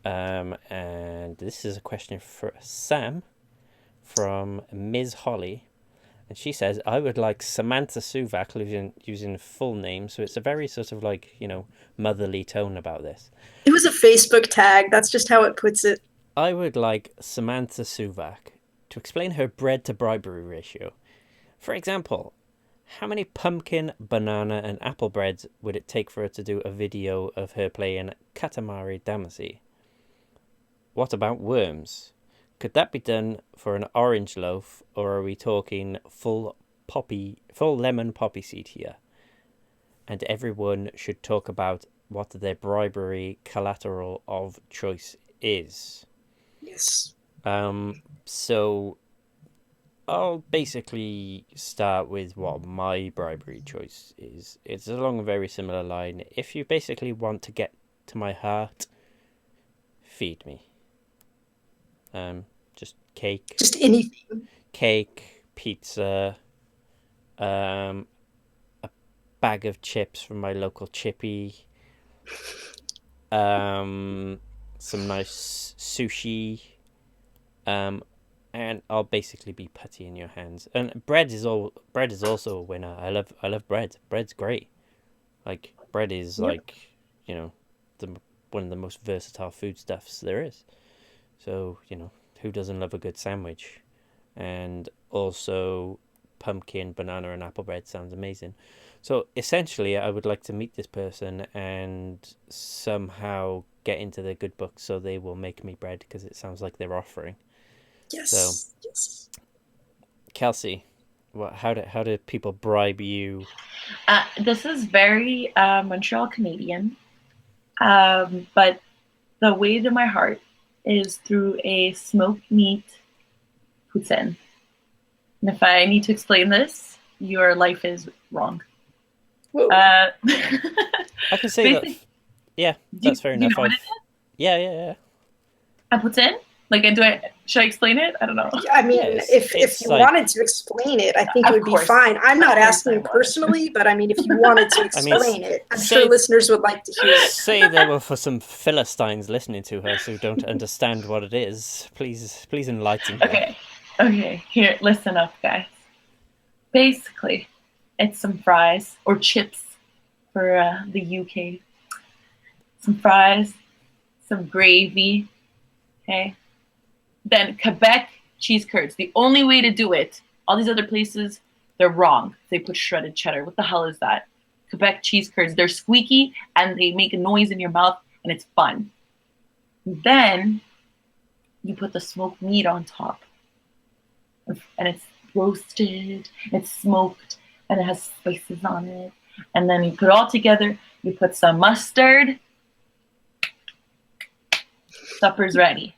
S1: And this is a question for Sam from Ms. Holly. And she says, I would like Samantha Suvak using full name, so it's a very sort of like, motherly tone about this.
S2: It was a Facebook tag. That's just how it puts it.
S1: I would like Samantha Suvak to explain her bread to bribery ratio. For example, how many pumpkin, banana, and apple breads would it take for her to do a video of her playing Katamari Damacy? What about worms? Could that be done for an orange loaf, or are we talking full lemon poppy seed here? And everyone should talk about what their bribery collateral of choice is.
S2: Yes.
S1: So I'll basically start with what my bribery choice is. It's along a very similar line. If you basically want to get to my heart, feed me. Just cake.
S2: Just anything.
S1: Cake, pizza, a bag of chips from my local chippy, some nice sushi, and I'll basically be putty in your hands. And bread is also a winner. I love bread. Bread's great. Like bread is like, one of the most versatile foodstuffs there is. So, who doesn't love a good sandwich? And also pumpkin, banana, and apple bread sounds amazing. So essentially, I would like to meet this person and somehow get into their good books so they will make me bread, because it sounds like they're offering.
S2: Yes.
S1: So,
S2: yes.
S1: Kelsey, how do people bribe you?
S3: This is very Montreal Canadian, but the way to my heart is through a smoked meat poutine. And if I need to explain this, your life is wrong.
S1: I can say that. Yeah, that's fair enough.
S3: You know what it is?
S1: Yeah.
S3: A poutine? Like, do I Should I explain it? I don't know.
S2: I mean,
S1: Yes,
S2: if you
S1: like,
S2: wanted to explain it, I think it
S3: Of
S2: would be
S3: course.
S2: fine. I'm not
S3: Of course I
S2: asking
S3: would.
S2: personally, but I mean, if you wanted to
S1: I mean,
S2: explain it, I'm
S1: say-
S2: sure listeners would like to hear it.
S1: say there were for some Philistines listening to us who don't understand what it is. Please enlighten them.
S3: Okay. Here, listen up, guys. Basically, it's some fries or chips for the UK. Some fries, some gravy. Okay. Then Quebec cheese curds. The only way to do it. All these other places, they're wrong. They put shredded cheddar. What the hell is that? Quebec cheese curds. They're squeaky and they make a noise in your mouth and it's fun. Then you put the smoked meat on top. And it's roasted, it's smoked, and it has spices on it. And then you put it all together, you put some mustard. Supper's ready.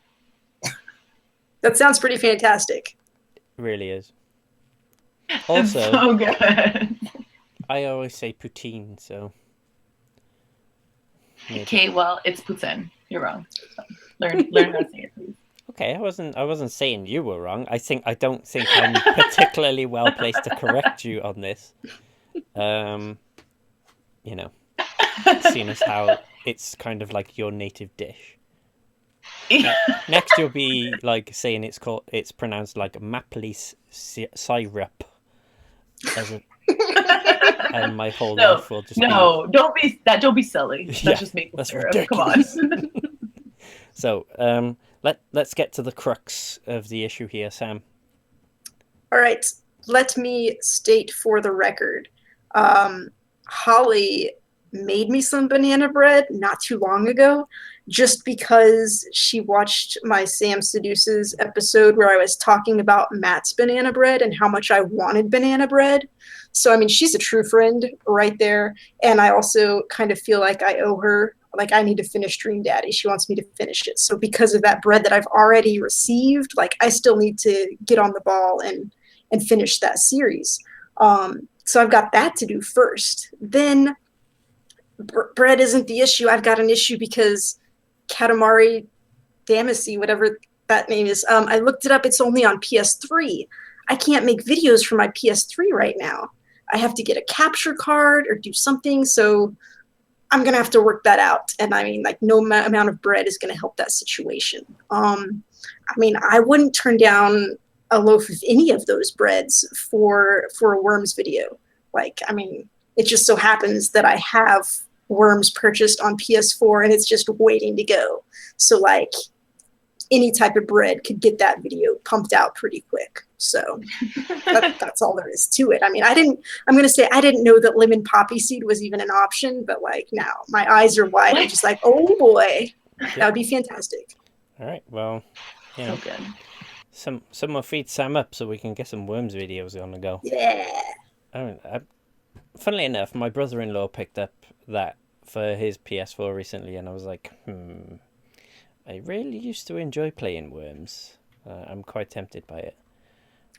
S2: That sounds pretty fantastic.
S1: It really is.
S3: It's
S1: Also,
S3: so good.
S1: I always say poutine, so maybe.
S3: Okay, well, it's poutine. You're wrong. So learn how to say it, please.
S1: Okay, I wasn't saying you were wrong. I don't think I'm particularly well placed to correct you on this. You know, seeing as how it's kind of like your native dish. Next, you'll be like saying it's pronounced like maple syrup, and my whole life will just be.
S3: Don't be silly. That's just maple
S1: that's
S3: syrup.
S1: ridiculous.
S3: Come on.
S1: So, let's get to the crux of the issue here, Sam.
S2: All right, let me state for the record. Holly made me some banana bread not too long ago, just because she watched my Sam Seduces episode where I was talking about Matt's banana bread and how much I wanted banana bread. So, I mean, she's a true friend right there. And I also kind of feel like I owe her, like I need to finish Dream Daddy. She wants me to finish it. So because of that bread that I've already received, like I still need to get on the ball and finish that series. So I've got that to do first. Then bread isn't the issue. I've got an issue because Katamari Damacy, whatever that name is, I looked it up. It's only on PS3. I can't make videos for my PS3 right now. I have to get a capture card or do something. So I'm going to have to work that out. And I mean, like, no amount of bread is going to help that situation. I mean, I wouldn't turn down a loaf of any of those breads for a Worms video. Like, I mean, it just so happens that I have Worms purchased on PS4 and it's just waiting to go. So like any type of bread could get that video pumped out pretty quick. So that's all there is to it. I mean, I'm going to say I didn't know that lemon poppy seed was even an option, but like now my eyes are wide. I'm just like, oh boy, that would be fantastic.
S1: All right, well, you know,
S3: So good.
S1: someone feed Sam up so we can get some Worms videos on the go.
S2: Yeah.
S1: I mean, funnily enough, my brother-in-law picked up that for his PS4 recently, and I was like, I really used to enjoy playing Worms. I'm quite tempted by it.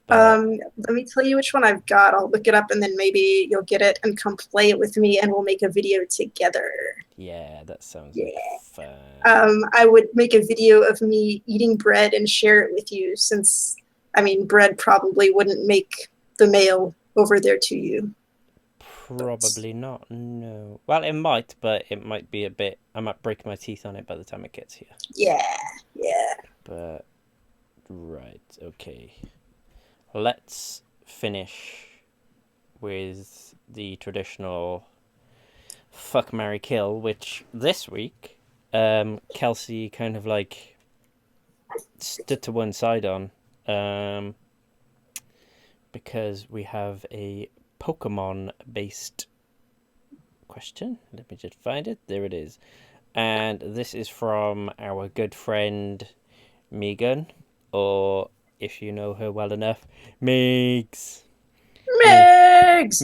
S2: But, let me tell you which one I've got. I'll look it up, and then maybe you'll get it and come play it with me, and we'll make a video together.
S1: Yeah, that sounds like fun.
S2: I would make a video of me eating bread and share it with you, since, I mean, bread probably wouldn't make the mail over there to you.
S1: Probably not, no. Well, it might, but it might be a bit... I might break my teeth on it by the time it gets here.
S2: Yeah.
S1: But, right, okay. Let's finish with the traditional fuck, marry, kill, which this week, Kelsey kind of like stood to one side on, because we have a Pokemon-based question. Let me just find it. There it is. And this is from our good friend Megan, or if you know her well enough, Megs. I'm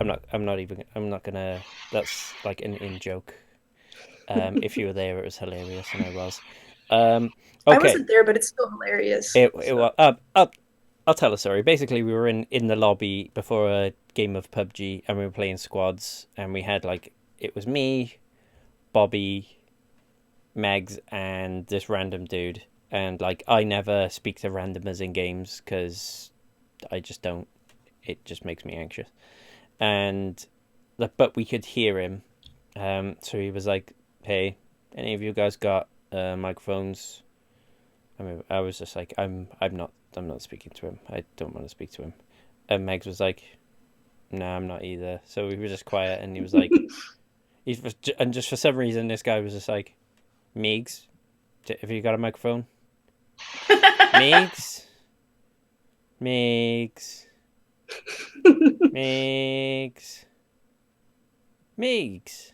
S1: not gonna. That's like an in joke. If you were there, it was hilarious, and I was. Okay.
S2: I wasn't there, but it's still hilarious.
S1: It was. I'll tell a story. Basically, we were in the lobby before a game of PUBG, and we were playing squads, and we had it was me, Bobby, Megs and this random dude, and like I never speak to randomers in games because I just don't. It just makes me anxious. And but we could hear him. So he was like, "Hey, any of you guys got microphones?" I mean, I was just like, I'm not speaking to him. I don't want to speak to him." And Megs was like, "No, I'm not either." So we were just quiet, and he was like, and just for some reason, this guy was just like, "Megs, have you got a microphone?" Megs, Megs, Megs, Megs,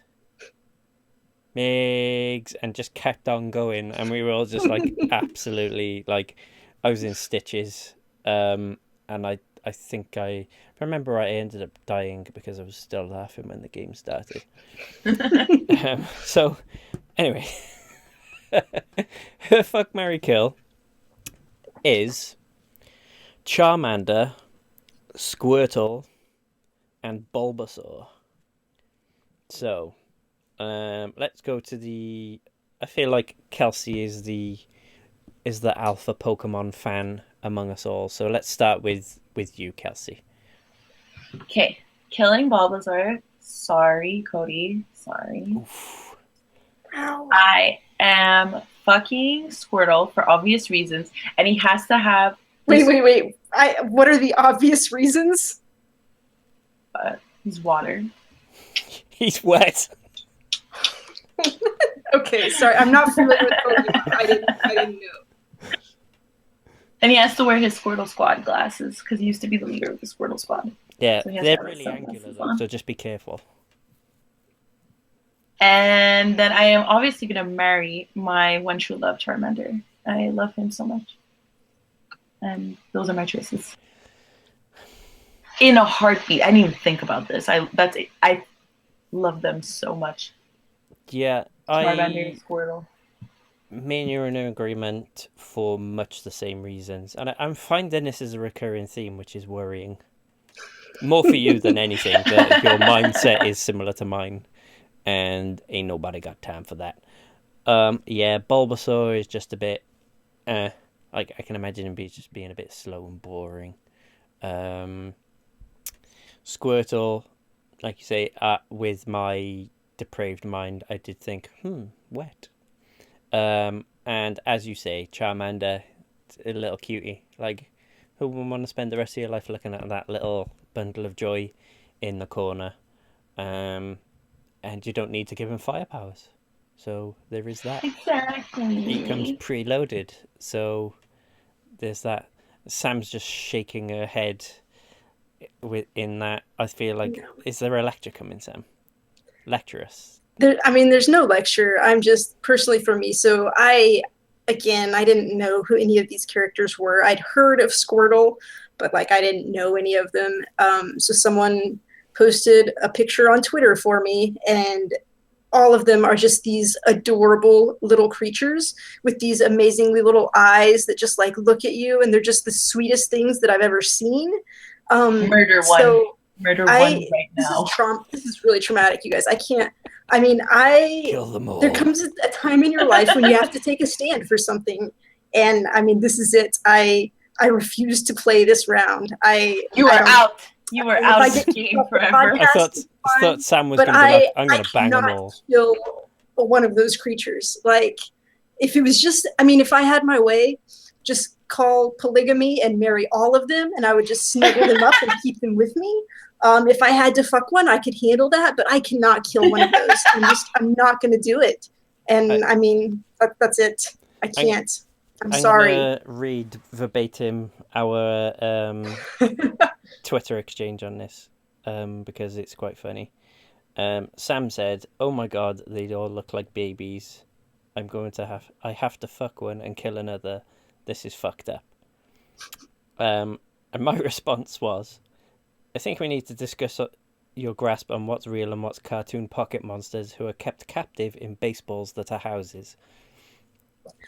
S1: Megs, and just kept on going, and we were all just like absolutely like, I was in stitches, and I think I remember right, I ended up dying because I was still laughing when the game started. So anyway, her fuck, marry, kill is Charmander, Squirtle, and Bulbasaur. So, let's go to the. I feel like Kelsey is the alpha Pokemon fan among us all. So let's start with you, Kelsey.
S3: Okay, killing Bulbasaur. Sorry, Cody. Sorry.
S1: Oof.
S3: I am fucking Squirtle for obvious reasons, and he has to have.
S2: Wait. What are the obvious reasons?
S3: He's water.
S1: He's wet.
S2: Okay, sorry, I'm not familiar with Pokemon. I didn't know.
S3: And he has to wear his Squirtle Squad glasses because he used to be the leader of the Squirtle Squad.
S1: Yeah,
S3: So
S1: they're really angular though, so just be careful.
S3: And then I am obviously going to marry my one true love, Charmander. I love him so much. And those are my choices. In a heartbeat. I didn't even think about this. I love them so much.
S1: Yeah,
S3: Charmander and Squirtle.
S1: Me and you are in agreement for much the same reasons. And I'm finding this is a recurring theme, which is worrying. More for you than anything, that your mindset is similar to mine. And ain't nobody got time for that. Yeah, Bulbasaur is just a bit... like, I can imagine him just being a bit slow and boring. Squirtle, like you say, with my depraved mind, I did think, wet. And as you say, Charmander, a little cutie. Like, who would want to spend the rest of your life looking at that little bundle of joy in the corner? And you don't need to give him fire powers. So there is that.
S3: Exactly.
S1: He comes preloaded. So there's that. Sam's just shaking her head in that. I feel like, is there a lecture coming, Sam? Lecture us.
S2: There's no lecture. I'm just personally for me. So I didn't know who any of these characters were. I'd heard of Squirtle, but like I didn't know any of them. So someone posted a picture on Twitter for me, and all of them are just these adorable little creatures with these amazingly little eyes that just like look at you, and they're just the sweetest things that I've ever seen.
S3: Murder one right now.
S2: This is really traumatic, you guys.
S1: Kill them all.
S2: There comes a time in your life when you have to take a stand for something, and this is it. I refuse to play this round.
S3: You are out. You are out of the game forever.
S1: I thought Sam was going to be like, I'm going to bang them all.
S2: Kill one of those creatures. Like, if it was just, if I had my way, just call polygamy and marry all of them, and I would just snuggle them up and keep them with me. If I had to fuck one, I could handle that, but I cannot kill one of those. I'm not going to do it. And that's it. I can't. I'm sorry.
S1: I'm going to read verbatim our Twitter exchange on this because it's quite funny. Sam said, "Oh my god, they all look like babies. I have to fuck one and kill another. This is fucked up." And my response was, "I think we need to discuss your grasp on what's real and what's cartoon pocket monsters who are kept captive in baseballs that are houses."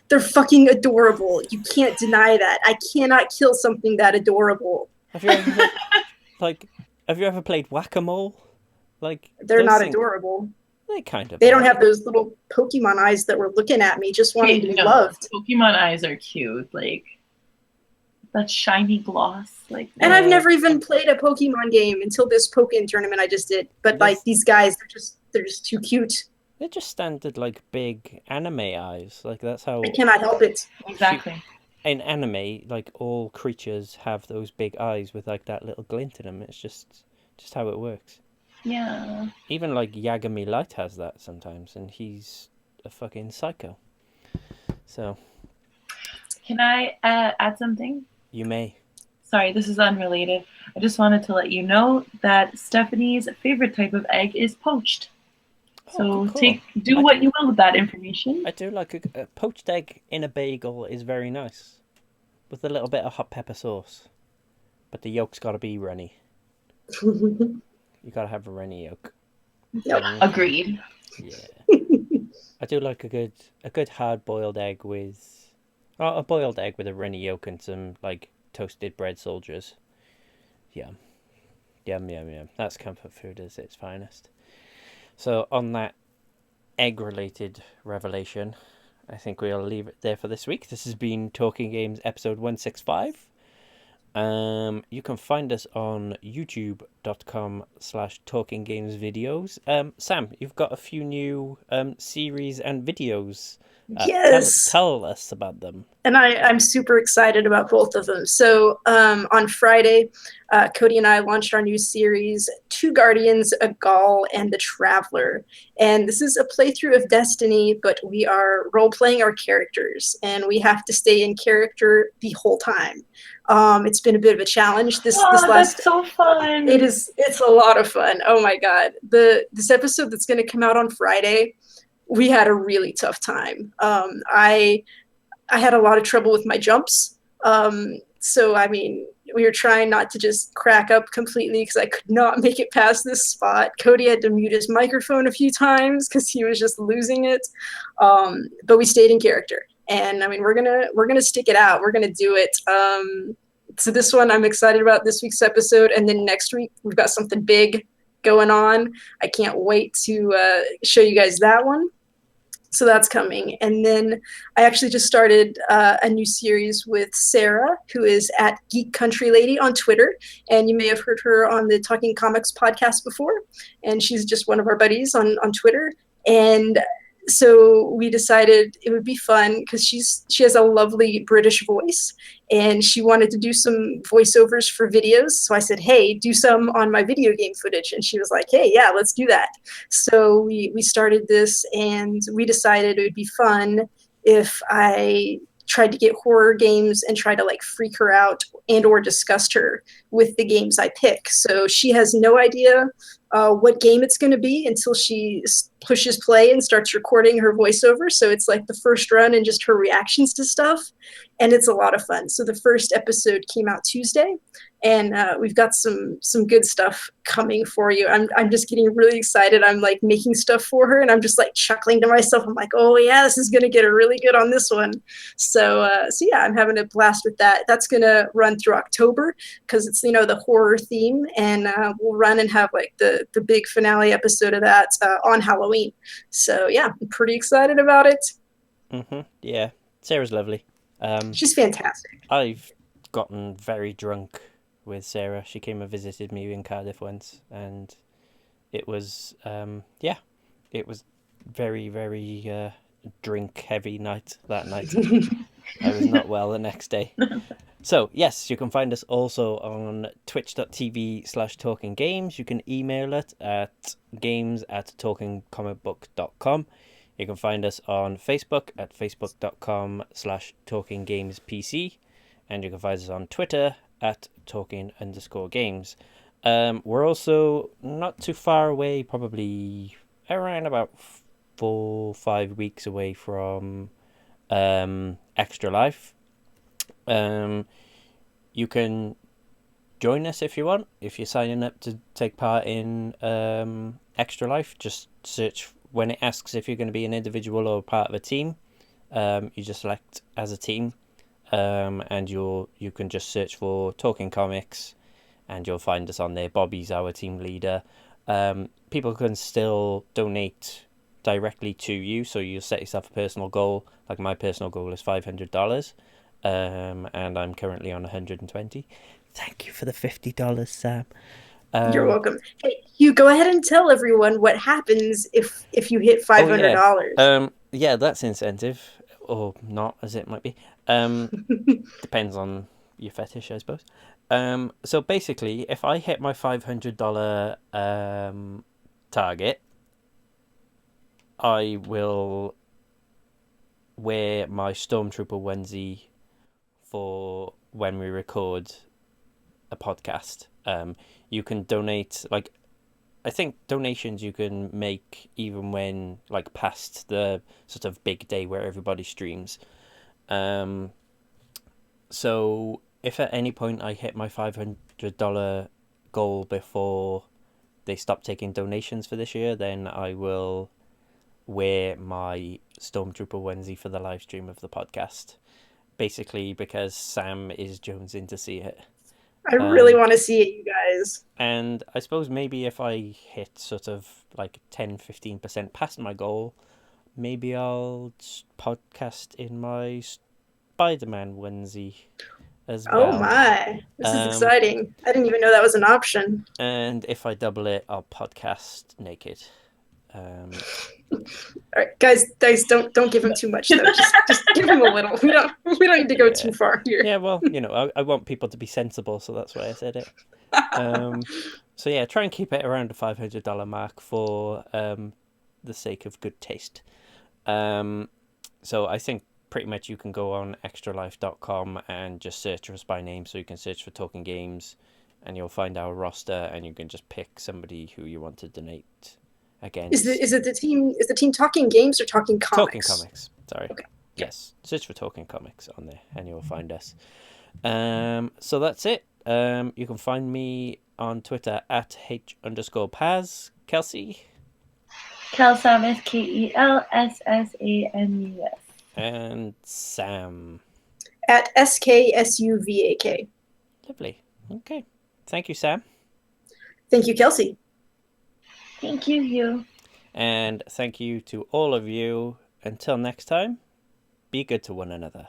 S2: They're fucking adorable. You can't deny that. I cannot kill something that adorable.
S1: Have you ever played Whack-A-Mole? Like,
S2: they're not adorable.
S1: They kind of.
S2: They don't have those little Pokemon eyes that were looking at me, just wanting to be loved.
S3: Pokemon eyes are cute, like that shiny gloss, like.
S2: And I've never even played a Pokemon game until this Pokken tournament I just did. But like these guys, they're just too cute.
S1: They're just standard like big anime eyes. Like that's how.
S2: I cannot help it.
S3: Exactly.
S1: In anime, like all creatures have those big eyes with like that little glint in them. It's just how it works.
S3: Yeah.
S1: Even like Yagami Light has that sometimes, and he's a fucking psycho. So.
S3: Can I add something?
S1: You may.
S3: Sorry, this is unrelated. I just wanted to let you know that Stephanie's favorite type of egg is poached. So do what you will with that information.
S1: I do like a poached egg in a bagel is very nice, with a little bit of hot pepper sauce, but the yolk's got to be runny. You got to have a runny yolk.
S3: Yep. Agreed.
S1: Yeah. I do like a good hard boiled egg with a boiled egg with a runny yolk and some like toasted bread soldiers. Yum. Yum, yum, yum. That's comfort food at its finest. So on that egg-related revelation, I think we'll leave it there for this week. This has been Talking Games episode 165. You can find us on youtube.com/talkinggamesvideos. Sam, you've got a few new series and videos.
S2: Yes.
S1: Tell us about them.
S2: And I'm super excited about both of them. So on Friday, Cody and I launched our new series, Two Guardians, a Gaul, and the Traveler. And this is a playthrough of Destiny, but we are role-playing our characters, and we have to stay in character the whole time. It's been a bit of a challenge.
S3: That's so fun.
S2: It's a lot of fun. Oh my God. This episode that's going to come out on Friday, we had a really tough time. I had a lot of trouble with my jumps. So, I mean, we were trying not to just crack up completely because I could not make it past this spot. Cody had to mute his microphone a few times because he was just losing it. But we stayed in character. And I mean, we're gonna stick it out. We're gonna do it. So this one, I'm excited about this week's episode. And then next week, we've got something big going on. I can't wait to show you guys that one. So that's coming. And then I actually just started a new series with Sarah, who is at Geek Country Lady on Twitter. And you may have heard her on the Talking Comics podcast before. And she's just one of our buddies on Twitter. And so we decided it would be fun because she has a lovely British voice and she wanted to do some voiceovers for videos. So I said, hey, do some on my video game footage. And she was like, hey, yeah, let's do that. So we started this and we decided it would be fun if I tried to get horror games and try to like freak her out and or disgust her with the games I pick. So she has no idea what game it's going to be until she pushes play and starts recording her voiceover. So it's like the first run and just her reactions to stuff. And it's a lot of fun. So the first episode came out Tuesday, and we've got some good stuff coming for you. I'm just getting really excited. I'm like making stuff for her, and I'm just like chuckling to myself. I'm like, oh yeah, this is gonna get her really good on this one. So yeah, I'm having a blast with that. That's gonna run through October because it's the horror theme, and we'll run and have like the big finale episode of that on Halloween. So yeah, I'm pretty excited about it.
S1: Yeah, Sarah's lovely.
S2: She's fantastic.
S1: I've gotten very drunk with Sarah. She came and visited me in Cardiff once, and it was it was very, very drink heavy night that night. I was not well the next day. So yes, you can find us also on twitch.tv/talkinggames. You can email it at games@talkingcomicbook.com. You can find us on Facebook at facebook.com/talkinggamespc, and you can find us on Twitter at talking_games. We're also not too far away, probably around about 4-5 weeks away from Extra Life. You can join us if you want. If you're signing up to take part in Extra Life, just search. When it asks if you're going to be an individual or part of a team, you just select as a team, and you can just search for Talking Comics, and you'll find us on there. Bobby's our team leader. People can still donate directly to you, so you set yourself a personal goal. Like my personal goal is $500, and I'm currently on 120. Thank you for the $50, Sam.
S2: You're welcome. Hey, you go ahead and tell everyone what happens if you hit $500.
S1: Yeah, that's incentive, or not, as it might be. Depends on your fetish, I suppose. So basically, if I hit my $500 target, I will wear my Stormtrooper onesie for when we record a podcast. You can donate, like, I think donations you can make even when, like, past the sort of big day where everybody streams. So if at any point I hit my $500 goal before they stop taking donations for this year, then I will wear my Stormtrooper onesie for the live stream of the podcast. Basically, because Sam is jonesing to see it.
S2: I really want to see it, you guys.
S1: And I suppose maybe if I hit sort of like 10-15% past my goal, maybe I'll podcast in my Spider-Man onesie as well.
S2: Oh my, this is exciting. I didn't even know that was an option.
S1: And if I double it, I'll podcast naked.
S2: All right, guys, don't give him too much though. Just give him a little. We don't need to go too far here.
S1: Yeah, well, I want people to be sensible, so that's why I said it. So yeah, try and keep it around the $500 mark for the sake of good taste. So I think pretty much you can go on extralife.com and just search us by name, so you can search for Talking Games, and you'll find our roster, and you can just pick somebody who you want to donate. Again,
S2: is the team Talking Games or Talking Comics?
S1: Talking Comics. Sorry.
S2: Okay.
S1: Yes, search for Talking Comics on there, and you'll find us. So that's it. You can find me on Twitter at H_Paz. Kelsey.
S3: Kelsamus, KELSSAMUS.
S1: And Sam.
S2: At SKSUVAK.
S1: Lovely. Okay. Thank you, Sam.
S2: Thank you, Kelsey.
S3: Thank you.
S1: And thank you to all of you. Until next time, be good to one another.